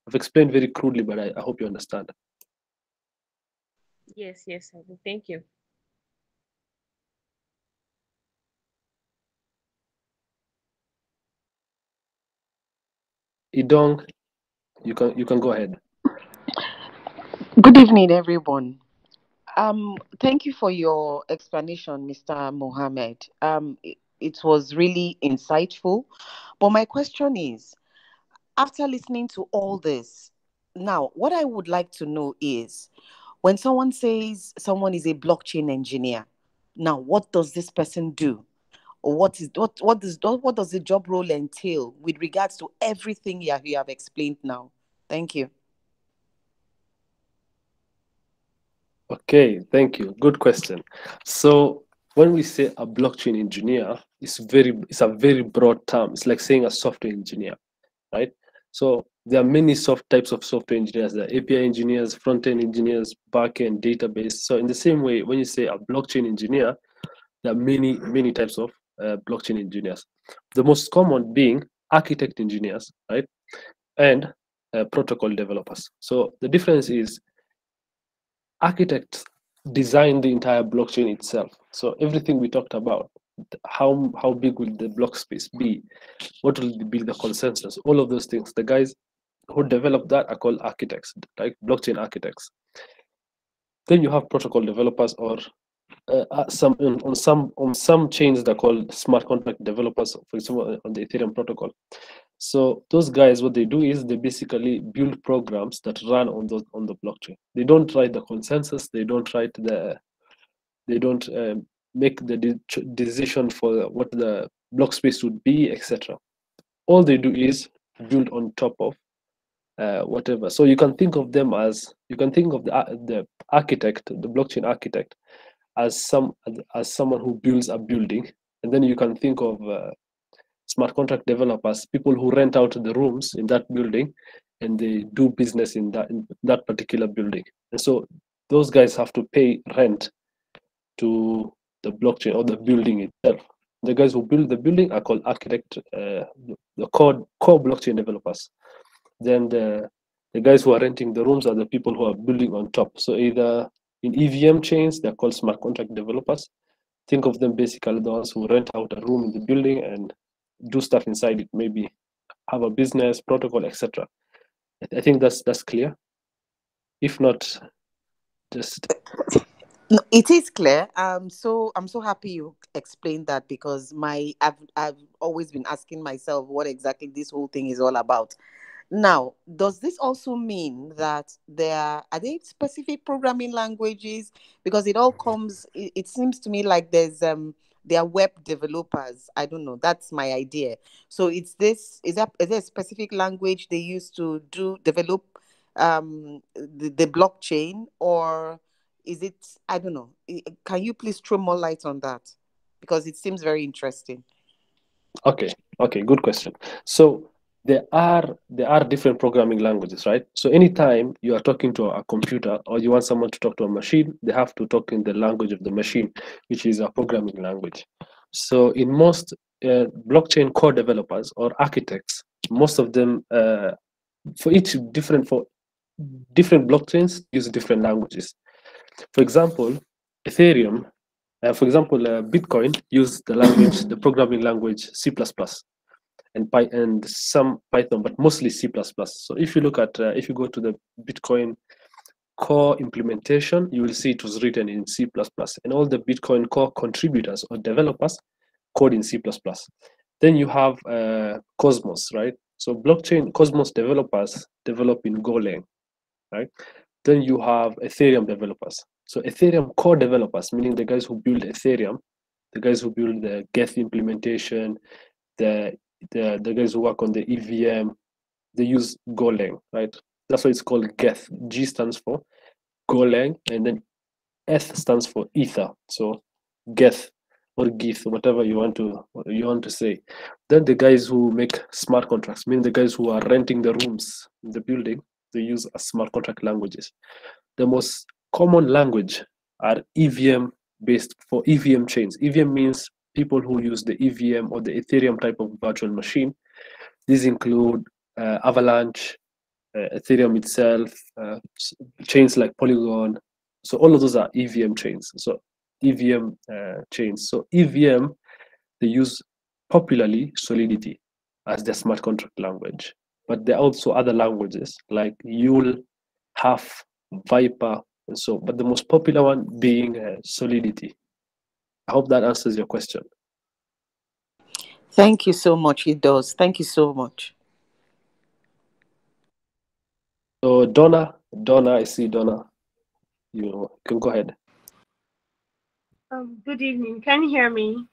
I've explained very crudely, but I hope you understand. Yes, I do. Thank you. Idong, you can go ahead. Good evening, everyone. Thank you for your explanation, Mr. Mohammed. It was really insightful. But my question is, after listening to all this, now what I would like to know is, when someone says someone is a blockchain engineer, now what does this person do? Or what does the job role entail with regards to everything you have explained now? Thank you. Okay, thank you. Good question. So when we say a blockchain engineer, it's a very broad term. It's like saying a software engineer, right? So there are many types of software engineers. There are API engineers, front-end engineers, back-end, database. So in the same way, when you say a blockchain engineer, there are many types of blockchain engineers. The most common being architect engineers, right? And protocol developers. So the difference is architects design the entire blockchain itself. So everything we talked about, how big will the block space be? What will be the consensus? All of those things. The guys who develop that are called architects, like blockchain architects. Then you have protocol developers, or on some chains they're called smart contract developers. For example, on the Ethereum protocol. So those guys, what they do is they basically build programs that run on the blockchain. They don't write the consensus. They don't write They don't make the decision for what the block space would be, etc. All they do is build on top of whatever. So you can think of them as the architect, the blockchain architect, as someone who builds a building, and then you can think of smart contract developers, people who rent out the rooms in that building, and they do business in that particular building. And so those guys have to pay rent to the blockchain or the building itself. The guys who build the building are called architect, the core blockchain developers. Then the guys who are renting the rooms are the people who are building on top. So either in EVM chains, they're called smart contract developers. Think of them basically the ones who rent out a room in the building and do stuff inside it, maybe have a business, protocol, etc. I think that's clear. If not, just No, it is clear. I'm so happy you explained that, because I've always been asking myself what exactly this whole thing is all about. Now, does this also mean that are there specific programming languages? Because it seems to me like there are web developers. I don't know. That's my idea. So is there a specific language they use to develop the blockchain, or is it, I don't know. Can you please throw more light on that? Because it seems very interesting. okay. Good question. So there are different programming languages, right? So anytime you are talking to a computer or you want someone to talk to a machine, they have to talk in the language of the machine, which is a programming language. So in most blockchain core developers or architects, most of them for different blockchains use different languages. For example, Ethereum, Bitcoin use the programming language C++ and some Python, but mostly C++. So if you look at if you go to the Bitcoin core implementation, you will see it was written in C++, and all the Bitcoin core contributors or developers code in C++. Then you have Cosmos, right? So blockchain Cosmos developers develop in Golang, right? Then you have Ethereum developers. So Ethereum core developers, meaning the guys who build Ethereum, the guys who build the Geth implementation, the guys who work on the EVM, they use Golang, right? That's why it's called Geth. G stands for Golang, and then Eth stands for Ether. So Geth or Gith, whatever you want to say. Then the guys who make smart contracts, meaning the guys who are renting the rooms in the building, they use a smart contract languages. The most common language are EVM based for EVM chains. EVM means people who use the EVM or the Ethereum type of virtual machine. These include Avalanche, Ethereum itself, chains like Polygon. So all of those are EVM chains. So EVM chains. So EVM, they use popularly Solidity as their smart contract language. But there are also other languages like Yule, Half, Viper, and so. But the most popular one being Solidity. I hope that answers your question. Thank you so much. It does. Thank you so much. So Donna, I see Donna. You can go ahead. Good evening. Can you hear me?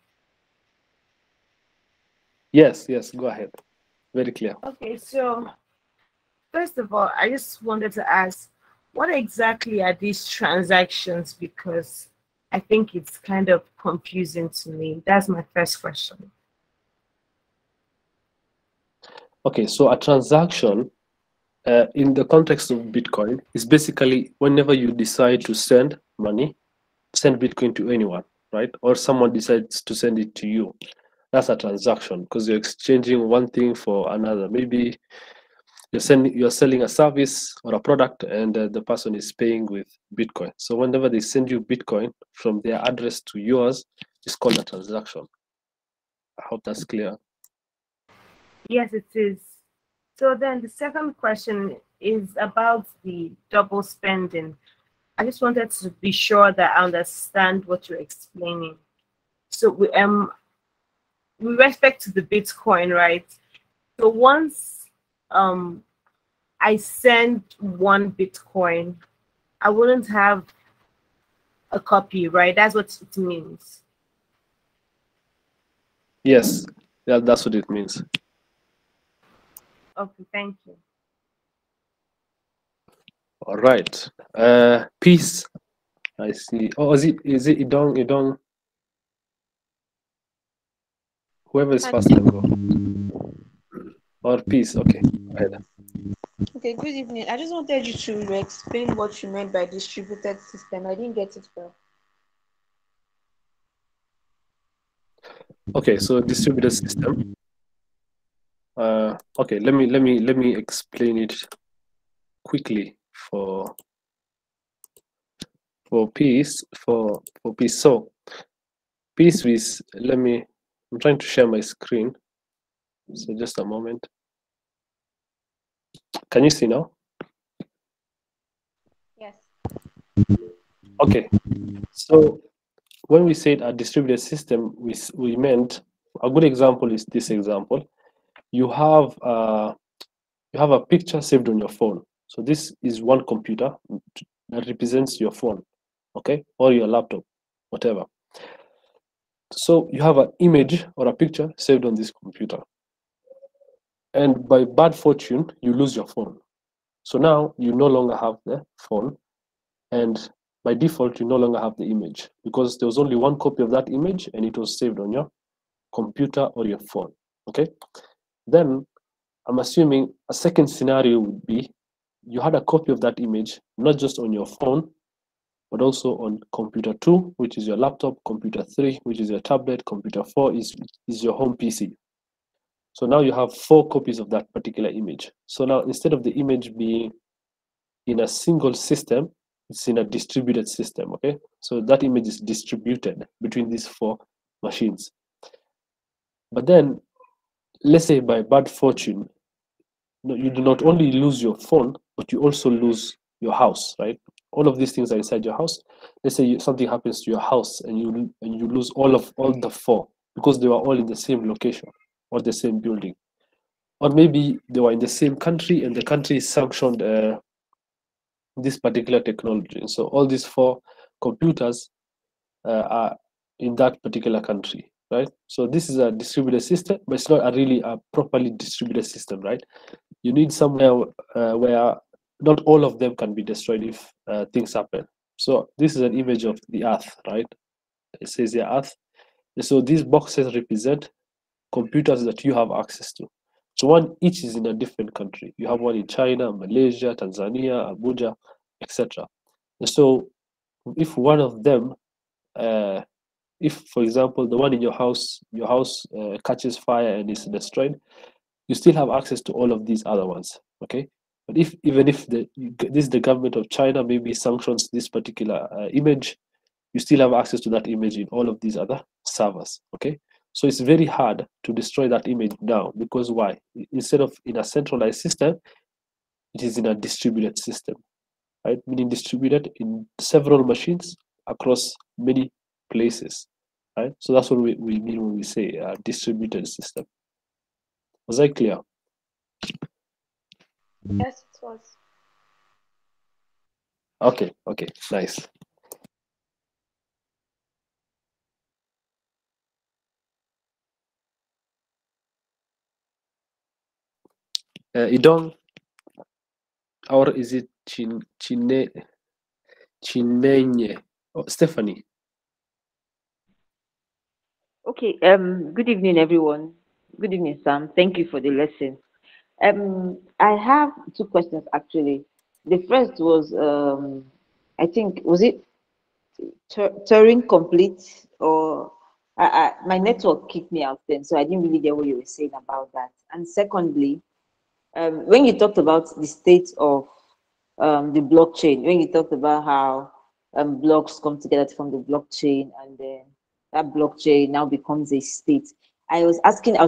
Yes, go ahead. Very clear. Okay, so first of all, I just wanted to ask, what exactly are these transactions? Because I think it's kind of confusing to me. That's my first question. Okay, so a transaction in the context of Bitcoin is basically whenever you decide to send money, send Bitcoin to anyone, right? Or someone decides to send it to you. That's a transaction because you're exchanging one thing for another. Maybe you're selling a service or a product, and the person is paying with Bitcoin. So whenever they send you Bitcoin from their address to yours, it's called a transaction. I hope that's clear. Yes, it is. So then the second question is about the double spending. I just wanted to be sure that I understand what you're explaining. So with respect to the Bitcoin, right? So once I send one Bitcoin, I wouldn't have a copy, right? That's what it means. Yes, yeah, that's what it means. Okay, thank you. All right. Peace. I see. Oh, is it Idong? Idong? Whoever is first can go. Or peace. Okay. Go ahead. Okay, good evening. I just wanted you to explain what you meant by distributed system. I didn't get it well. Okay, so distributed system. Okay, let me explain it quickly for peace. For peace. So peace is, I'm trying to share my screen. So just a moment. Can you see now? Yes. Okay. So when we said a distributed system, we meant, a good example is this example. You have a picture saved on your phone. So this is one computer that represents your phone, okay, or your laptop, whatever. So you have an image or a picture saved on this computer, and by bad fortune you lose your phone. So now you no longer have the phone, and by default you no longer have the image because there was only one copy of that image and it was saved on your computer or your phone. Okay, then I'm assuming a second scenario would be you had a copy of that image not just on your phone but also on computer 2, which is your laptop, computer 3, which is your tablet, computer 4 is your home PC. So now you have 4 copies of that particular image. So now instead of the image being in a single system, it's in a distributed system, okay? So that image is distributed between these 4 machines. But then, let's say by bad fortune, you do not only lose your phone, but you also lose your house, right? All of these things are inside your house. Let's say something happens to your house and you lose all the 4 because they were all in the same location or the same building, or maybe they were in the same country and the country sanctioned this particular technology. So all these 4 computers are in that particular country, right? So this is a distributed system, but it's not really a properly distributed system, right? You need somewhere where not all of them can be destroyed if things happen. So this is an image of the Earth, right? It says the Earth. So these boxes represent computers that you have access to. So each is in a different country. You have one in China, Malaysia, Tanzania, Abuja, etc. So if one of them, if for example the one in your house catches fire and is destroyed, you still have access to all of these other ones, okay? But even if the government of China maybe sanctions this particular image, you still have access to that image in all of these other servers, okay? So it's very hard to destroy that image now because why? Instead of in a centralized system, it is in a distributed system, right? Meaning distributed in several machines across many places, right? So that's what we mean when we say a distributed system. Was I clear? Yes, it was. Okay, nice. Idong, or is it Chinenye. Oh, Stephanie. Okay, good evening, everyone. Good evening, Sam. Thank you for the lesson. I have two questions actually. The first was, I think, was it Turing complete or my network kicked me out then, so I didn't really get what you were saying about that. And secondly, when you talked about the state of the blockchain, when you talked about how blocks come together to form the blockchain, and then that blockchain now becomes a state. I was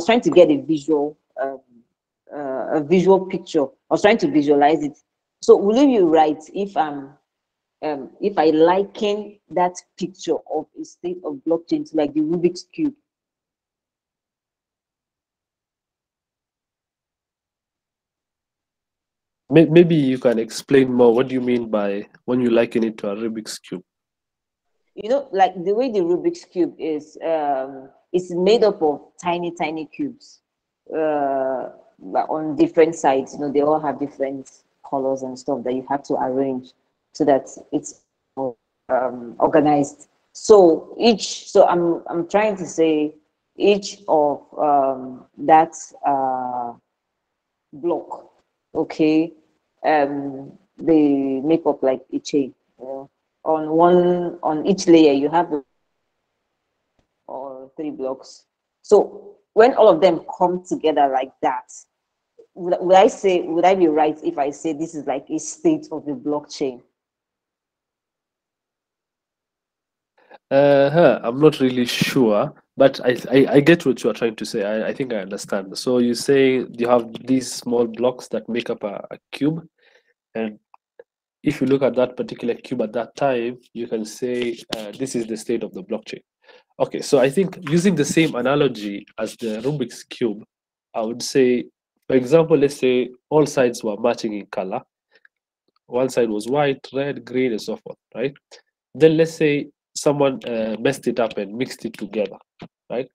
trying to get a visual picture. I was trying to visualize it. So will you be right if I liken that picture of a state of blockchain to like the Rubik's Cube? Maybe you can explain more. What do you mean by when you liken it to a Rubik's Cube? You know, like the way the Rubik's Cube is, it's made up of tiny, tiny cubes on different sides. You know, they all have different colors and stuff that you have to arrange so that it's organized. So I'm trying to say each of that block, okay, they make up like a chain. You know, on each layer you have or 3 blocks. So when all of them come together like that, would I be right if I say this is like a state of the blockchain? I'm not really sure, but I get what you are trying to say. I think I understand. So you say you have these small blocks that make up a cube, and if you look at that particular cube at that time, you can say this is the state of the blockchain. Okay, so I think using the same analogy as the Rubik's Cube, I would say, for example, let's say all sides were matching in color. One side was white, red, green, and so forth, right? Then let's say someone messed it up and mixed it together, right?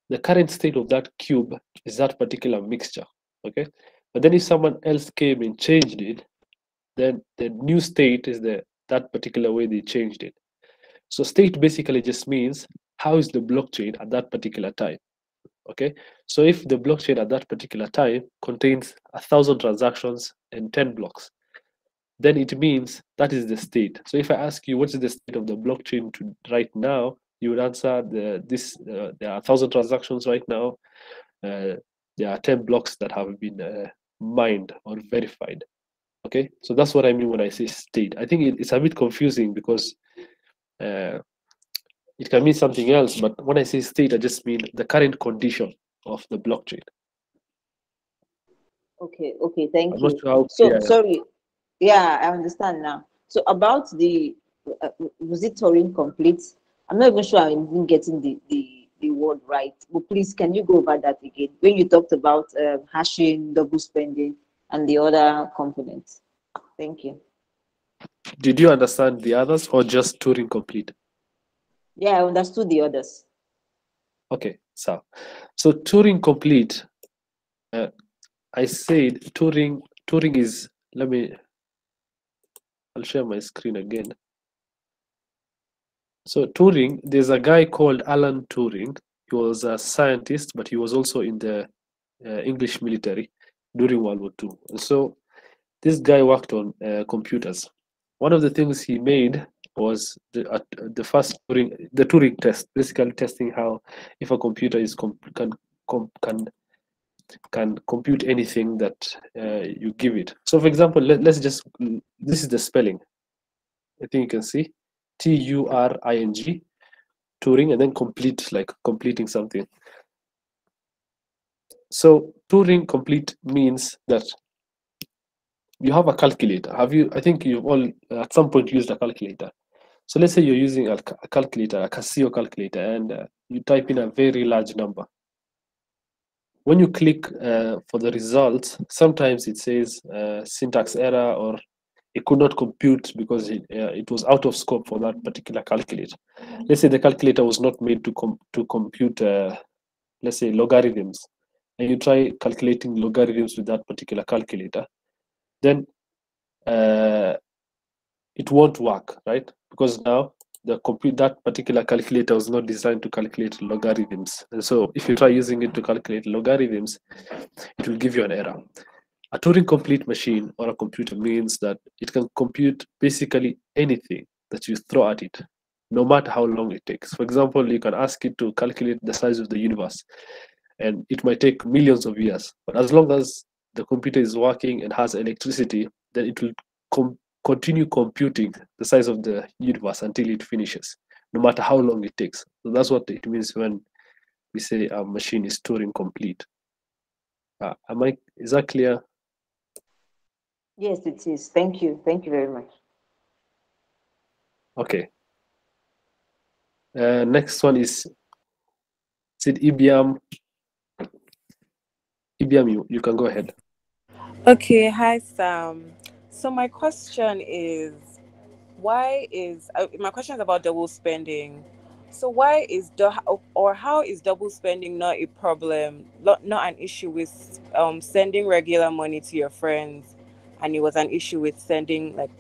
The current state of that cube is that particular mixture, okay? But then if someone else came and changed it, then the new state is that particular way they changed it. So state basically just means how is the blockchain at that particular time, okay? So if the blockchain at that particular time contains 1,000 transactions and 10 blocks, then it means that is the state. So if I ask you what is the state of the blockchain right now, you would answer there are 1,000 transactions right now. There are 10 blocks that have been mined or verified. Okay, so that's what I mean when I say state. I think it's a bit confusing because it can mean something else, but when I say state, I just mean the current condition of the blockchain. Okay, thank I'm you. not sure how So clear. sorry, yeah, I understand now. So about the was it Turing complete? I'm not even sure I'm even getting the word right, but please can you go over that again when you talked about hashing, double spending, and the other components? Thank you. Did you understand the others or just Turing complete? Yeah, I understood the others. Okay, so Turing complete. I said Turing is. I'll share my screen again. So Turing, there's a guy called Alan Turing. He was a scientist, but he was also in the English military during World War II. And so this guy worked on computers. One of the things he made was the first Turing test, basically testing how if a computer can compute anything that you give it. So for example, let's just, this is the spelling. I think you can see Turing, Turing, and then complete, like completing something. So Turing complete means that you have a calculator. I think you've all at some point used a calculator. So let's say you're using a calculator, a Casio calculator, and you type in a very large number. When you click for the results, sometimes it says syntax error, or it could not compute because it was out of scope for that particular calculator. Let's say the calculator was not made to compute, let's say, logarithms, and you try calculating logarithms with that particular calculator, then it won't work, right? Because now that particular calculator was not designed to calculate logarithms. And so if you try using it to calculate logarithms, it will give you an error. A Turing complete machine or a computer means that it can compute basically anything that you throw at it, no matter how long it takes. For example, you can ask it to calculate the size of the universe, and it might take millions of years. But as long as the computer is working and has electricity, then it will continue computing the size of the universe until it finishes, no matter how long it takes. So that's what it means when we say a machine is Turing complete. Is that clear? Yes, it is. Thank you. Thank you very much. Okay. Next one is it IBM? IBM, you can go ahead. Okay, hi Sam. So my question is, my question is about double spending. So why is how is double spending not a problem, not an issue with sending regular money to your friends, and it was an issue with sending like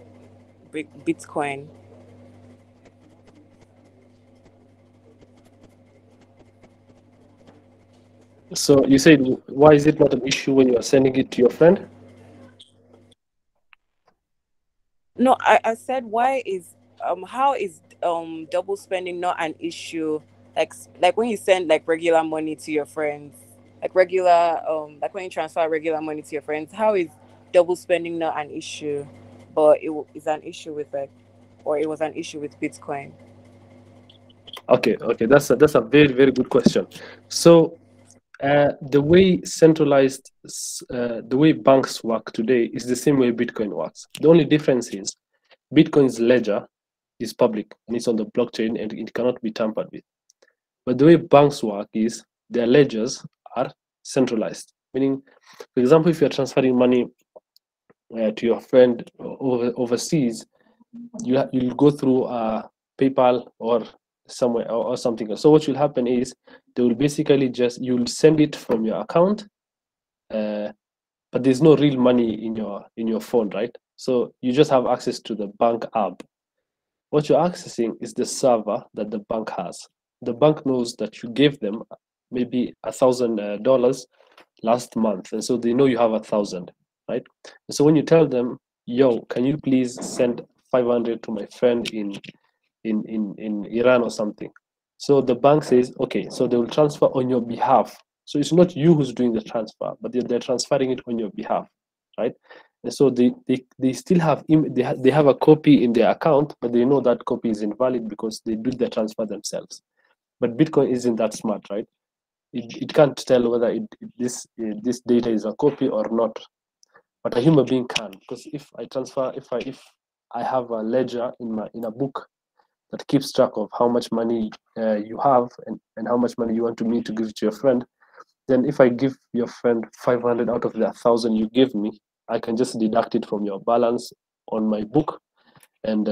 Bitcoin? So you said, why is it not an issue when you are sending it to your friend? No, I said how is double spending not an issue, like when you send like regular money to your friends, like like when you transfer regular money to your friends, how is double spending not an issue, but it is an issue with it was an issue with Bitcoin? Okay, that's a very, very good question. So the way the way banks work today is the same way Bitcoin works. The only difference is Bitcoin's ledger is public and it's on the blockchain and it cannot be tampered with. But the way banks work is their ledgers are centralized. Meaning, for example, if you're transferring money to your friend overseas, you'll go through PayPal or somewhere or something else. So what will happen is they will basically you'll send it from your account, but there's no real money in your phone, right? So you just have access to the bank app. What you're accessing is the server that the bank has. The bank knows that you gave them maybe $1,000 last month, and so they know you have 1,000, right? And so when you tell them, "Yo, can you please send 500 to my friend in Iran or something?" So the bank says, "Okay," so they will transfer on your behalf. So it's not you who's doing the transfer, but they're transferring it on your behalf, right? And so they still have they have a copy in their account, but they know that copy is invalid because they did the transfer themselves. But Bitcoin isn't that smart, right? It can't tell whether this data is a copy or not, but a human being can. Because if I have a ledger in a book that keeps track of how much money you have and how much money you want me to give to your friend, then if I give your friend 500 out of the 1,000 you give me, I can just deduct it from your balance on my book, and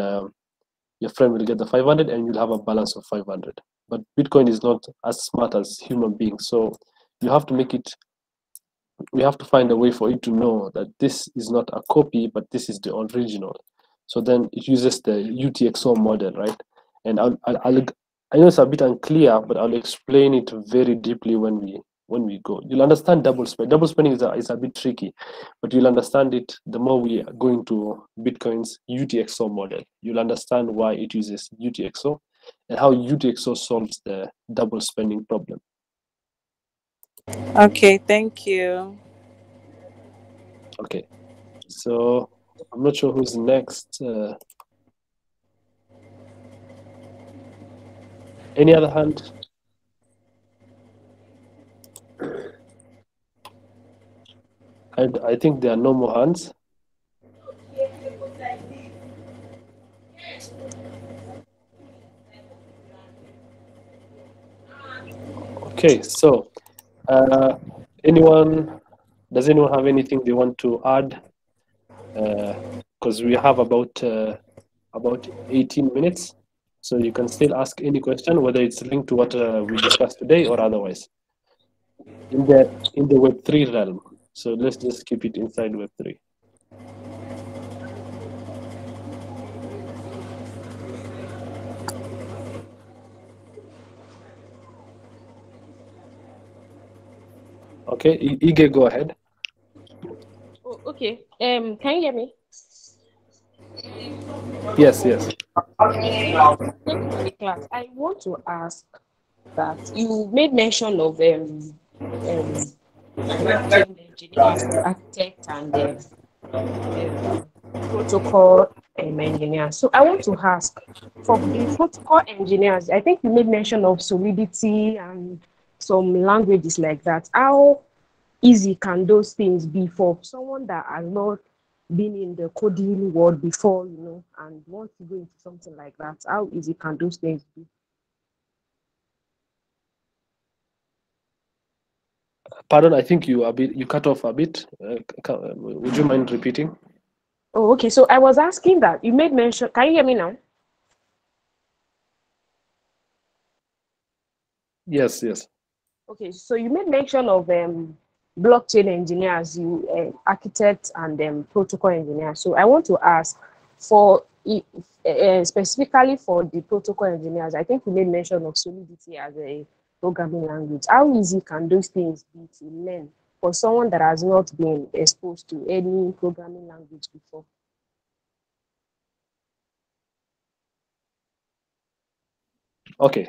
your friend will get the 500 and you'll have a balance of 500. But Bitcoin is not as smart as human beings, so we have to find a way for it to know that this is not a copy, but this is the original. So then it uses the Utxo model, right? And I know it's a bit unclear, but I'll explain it very deeply when we go. You'll understand double spending. Double spending is a bit tricky, but you'll understand it the more we are going to Bitcoin's Utxo model. You'll understand why it uses Utxo and how Utxo solves the double spending problem. Okay, thank you. Okay, so I'm not sure who's next. Any other hand? I think there are no more hands. Okay, so does anyone have anything they want to add? Because we have about 18 minutes, so you can still ask any question, whether it's linked to what we discussed today or otherwise. In the Web3 realm, so let's just keep it inside Web3. Okay, Ige, go ahead. Oh, okay. Can you hear me? Yes, yes. Thank you for the class. I want to ask that you made mention of blockchain engineers, the architect, and protocol engineers. So I want to ask for the protocol engineers. I think you made mention of Solidity and some languages like that. How easy can those things be for someone that has not been in the coding world before, and wants to go into something like that? How easy can those things be? Pardon, I think you cut off a bit. Would you mind repeating? Oh, okay. So I was asking that you made mention. Can you hear me now? Yes, yes. Okay. So you made mention of blockchain engineers, architects, and protocol engineers. So I want to ask for specifically for the protocol engineers. I think you made mention of Solidity as a programming language. How easy can those things be to learn for someone that has not been exposed to any programming language before? Okay.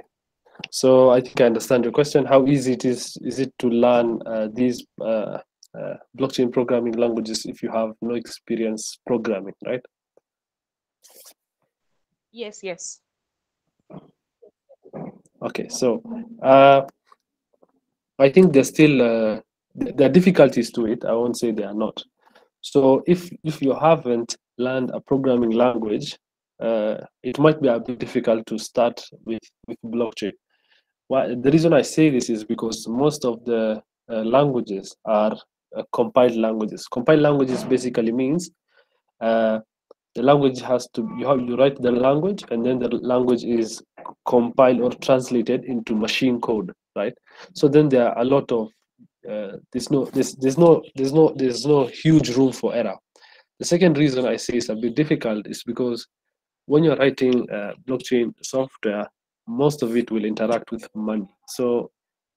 So I think I understand your question. How easy is it to learn these blockchain programming languages if you have no experience programming, right? Yes, yes. Okay, so I think there's still there are difficulties to it. I won't say they are not. So if you haven't learned a programming language, it might be a bit difficult to start with blockchain. Why? The reason I say this is because most of the languages are compiled languages. Compiled languages basically means the language has to you write the language, and then the language is compiled or translated into machine code, right? So then there are a lot of there's no huge room for error. The second reason I say it's a bit difficult is because when you're writing blockchain software, most of it will interact with money. So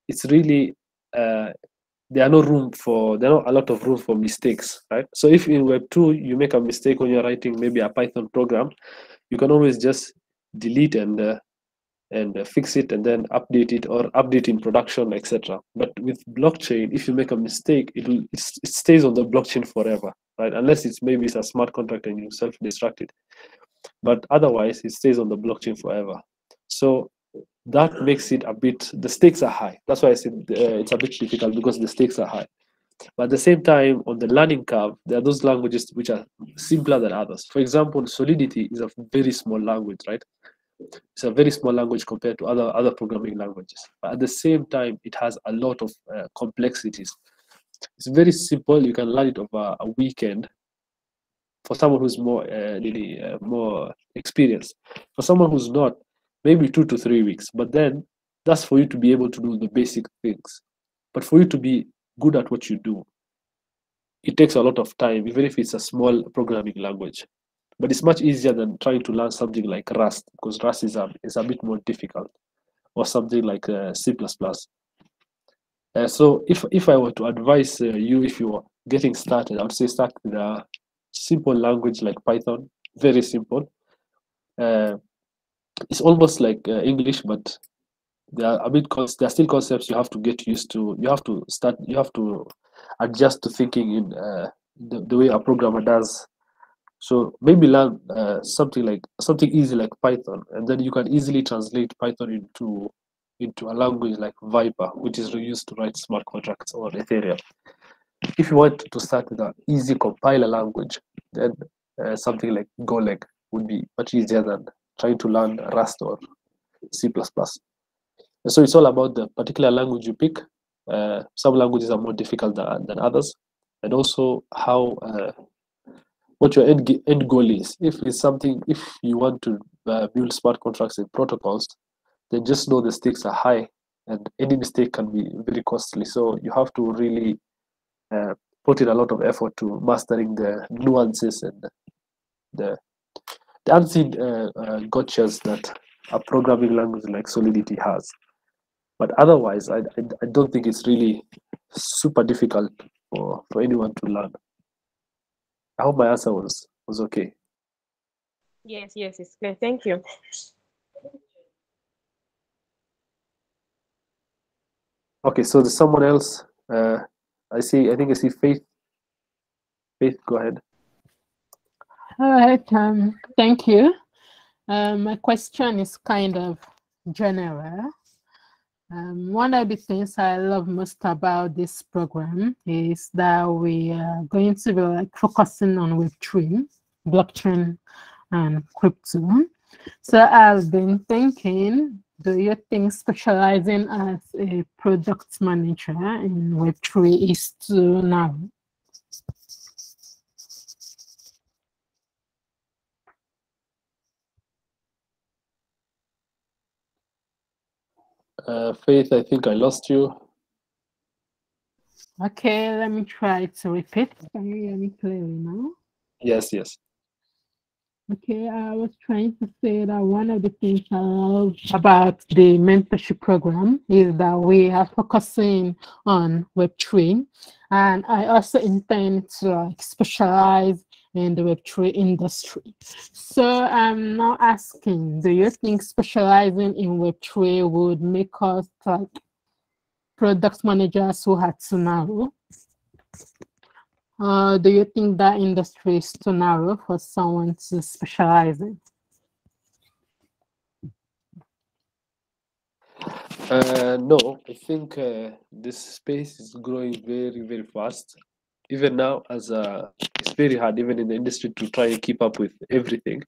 it's really there are not a lot of room for mistakes, right? So if in Web2 you make a mistake when you're writing maybe a Python program, you can always just delete and fix it and then update it or update in production, etc. But with blockchain, if you make a mistake, it stays on the blockchain forever, right? Unless it's a smart contract and you self-destruct it. But otherwise, it stays on the blockchain forever. So that makes it the stakes are high. That's why I said it's a bit difficult, because the stakes are high. But at the same time, on the learning curve, there are those languages which are simpler than others. For example, Solidity is a very small language, right? It's a very small language compared to other programming languages. But at the same time, it has a lot of complexities. It's very simple. You can learn it over a weekend for someone who's more experienced. For someone who's not, maybe 2 to 3 weeks. But then that's for you to be able to do the basic things. But for you to be good at what you do, it takes a lot of time, even if it's a small programming language. But it's much easier than trying to learn something like Rust, because Rust is a bit more difficult, or something like C++. So if I were to advise you, if you're getting started, I would say start with a simple language like Python, very simple. It's almost like English, but there are still concepts you have to get used to. You have to adjust to thinking in the way a programmer does. So maybe learn something easy like Python, and then you can easily translate Python into a language like Viper, which is used to write smart contracts, or Ethereum. If you want to start with an easy compiler language, then something like Golang would be much easier than trying to learn Rust or C++. So it's all about the particular language you pick. Some languages are more difficult than others, and also how what your end goal is. If you want to build smart contracts and protocols, then just know the stakes are high, and any mistake can be very costly. So you have to really put in a lot of effort to mastering the nuances and the unseen gotchas that a programming language like Solidity has. But otherwise, I don't think it's really super difficult for anyone to learn. I hope my answer was okay. Yes, yes, it's clear. Thank you. Okay, so there's someone else. I think I see Faith. Faith, go ahead. All right, thank you. My question is kind of general. One of the things I love most about this program is that we are going to be like focusing on Web3, blockchain, and crypto. So I've been thinking, do you think specializing as a product manager in Web3 is too now? Faith, I think I lost you. Okay, let me try to repeat. Can you hear me clearly now? Yes, yes. Okay, I was trying to say that one of the things I love about the mentorship program is that we are focusing on Web3, and I also intend to like specialize in the Web3 industry. So I'm now asking, do you think specializing in Web3 would make us like product managers who had to narrow? Do you think that industry is too narrow for someone to specialize in? No, I think this space is growing very, very fast. Even now, it's very hard, even in the industry, to try and keep up with everything.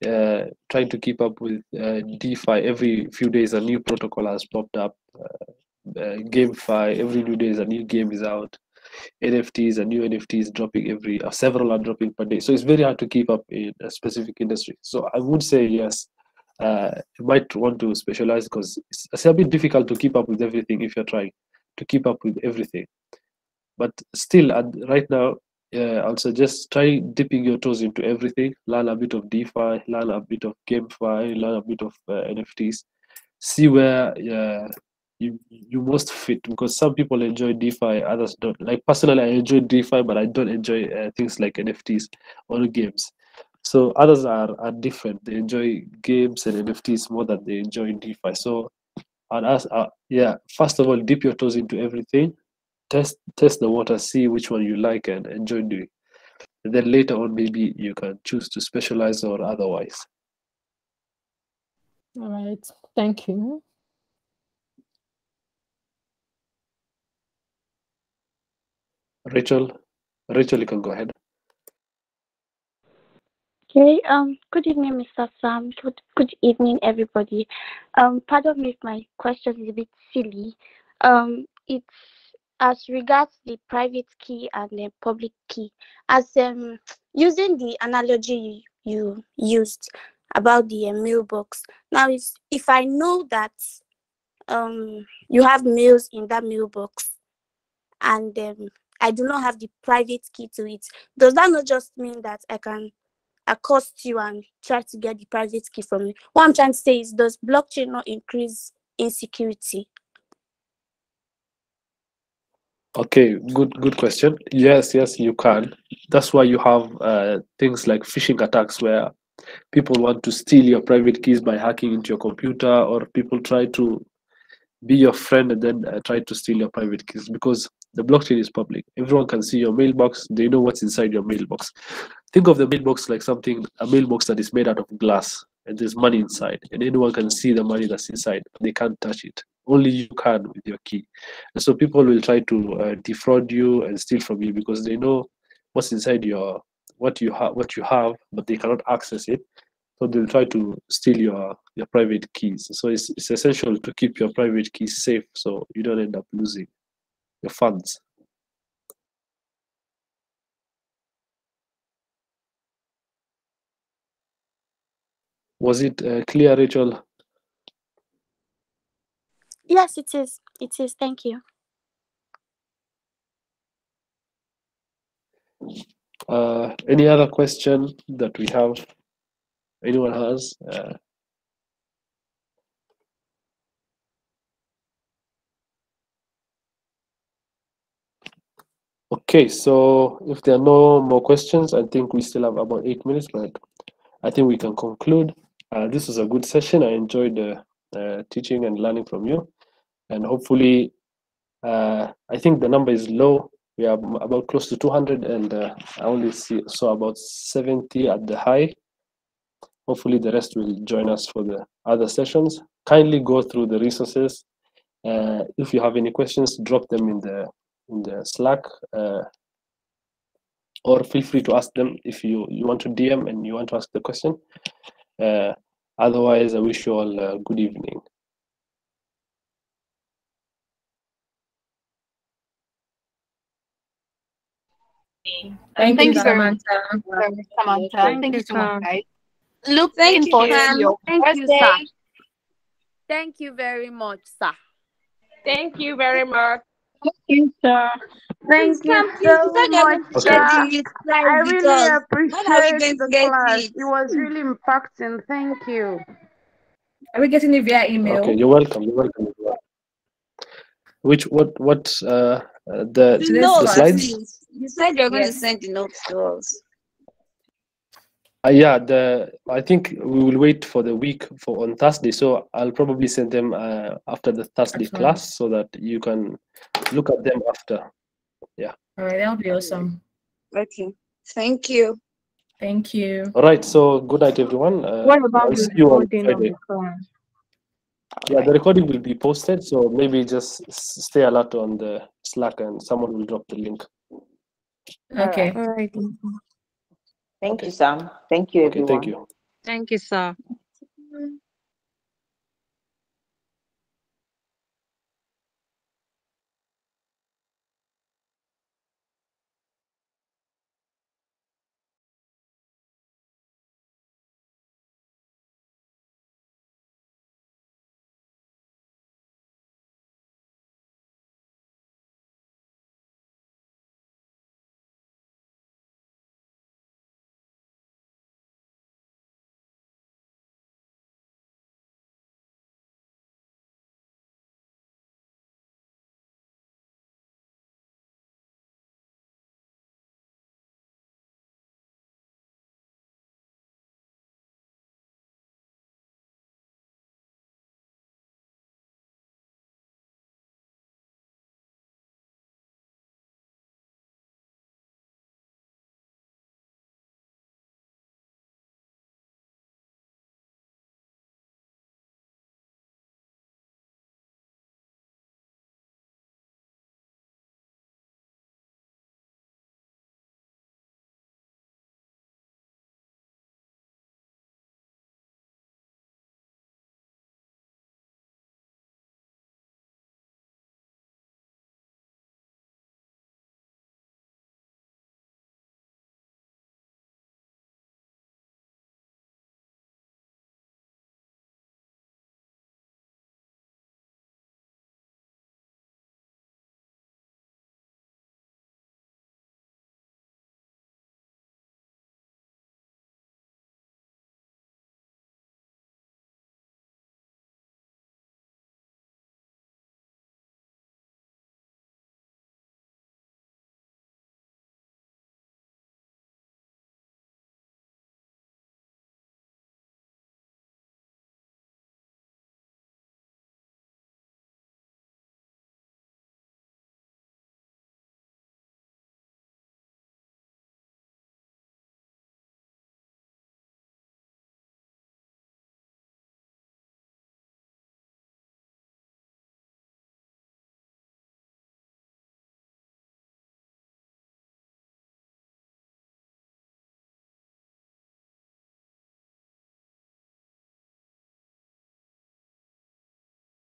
Trying to keep up with DeFi, every few days a new protocol has popped up. GameFi, every new days a new game is out. NFTs, a new NFTs dropping several are dropping per day. So it's very hard to keep up in a specific industry. So I would say yes. You might want to specialize because it's a bit difficult to keep up with everything if you're trying to keep up with everything. But still, right now, I'll suggest try dipping your toes into everything. Learn a bit of DeFi, learn a bit of GameFi, learn a bit of NFTs. See where you most fit, because some people enjoy DeFi, others don't. Like personally, I enjoy DeFi, but I don't enjoy things like NFTs or games. So others are different. They enjoy games and NFTs more than they enjoy DeFi. So I'd ask, first of all, dip your toes into everything. Test the water, see which one you like and enjoy doing. And then later on, maybe you can choose to specialize or otherwise. All right, thank you. Rachel, you can go ahead. Okay, good evening, Mr. Sam. Good evening, everybody. Pardon me if my question is a bit silly. It's as regards the private key and the public key. As using the analogy you used about the mailbox. Now, if I know that you have mails in that mailbox, and I do not have the private key to it, does that not just mean that I can accost you and try to get the private key from you? What I'm trying to say is, does blockchain not increase insecurity? Okay, good question. Yes, you can. That's why you have things like phishing attacks, where people want to steal your private keys by hacking into your computer, or people try to be your friend and then try to steal your private keys, because the blockchain is public. Everyone can see your mailbox. They know what's inside your mailbox. Think of the mailbox like a mailbox that is made out of glass, and there's money inside, and anyone can see the money that's inside, but they can't touch it. Only you can with your key. And so people will try to defraud you and steal from you, because they know what's inside what you have, but they cannot access it. So they'll try to steal your private keys. So it's essential to keep your private keys safe, so you don't end up losing your funds. Was it clear, Rachel? Yes, it is. It is. Thank you. Any other question that we have? Anyone has? Okay, so if there are no more questions, I think we still have about 8 minutes, but I think we can conclude. This was a good session. I enjoyed teaching and learning from you, and hopefully, I think the number is low. We are about close to 200, and I only saw about 70 at the high. Hopefully, the rest will join us for the other sessions. Kindly go through the resources. If you have any questions, drop them in the Slack. Or feel free to ask them if you want to DM and you want to ask the question. Otherwise, I wish you all a good evening. Thank you, Samantha. Samantha. Thank you so much, guys. Thank Looking you, forward to Sam. your Thank you, birthday. sir. Thank you very much, sir. Thank you very much. Thank you, sir. Thank you Sam, please, you so said you're much. going to Okay. share The the slide I with really us. When are we appreciate going to the get class. it? It was really impacting. Thank you. Are we getting it via email? Okay, you're welcome. You're welcome. What The Today's the notes, slides? please. You said you're going to Yes. send the notes to us. Yeah, I think we will wait for the week for on Thursday. So I'll probably send them after the Thursday Excellent. class so that you can look at them after. Yeah. All right, that'll be awesome. Okay. Thank you. Thank you. All right. So good night, everyone. What about I'll the see you on recording of Friday. the class? Yeah, the recording will be posted. So maybe just stay alert on the Slack and someone will drop the link. Okay. All right. Thank Okay. you, Sam. Thank you, Okay. Thank everyone. you. Thank you, sir.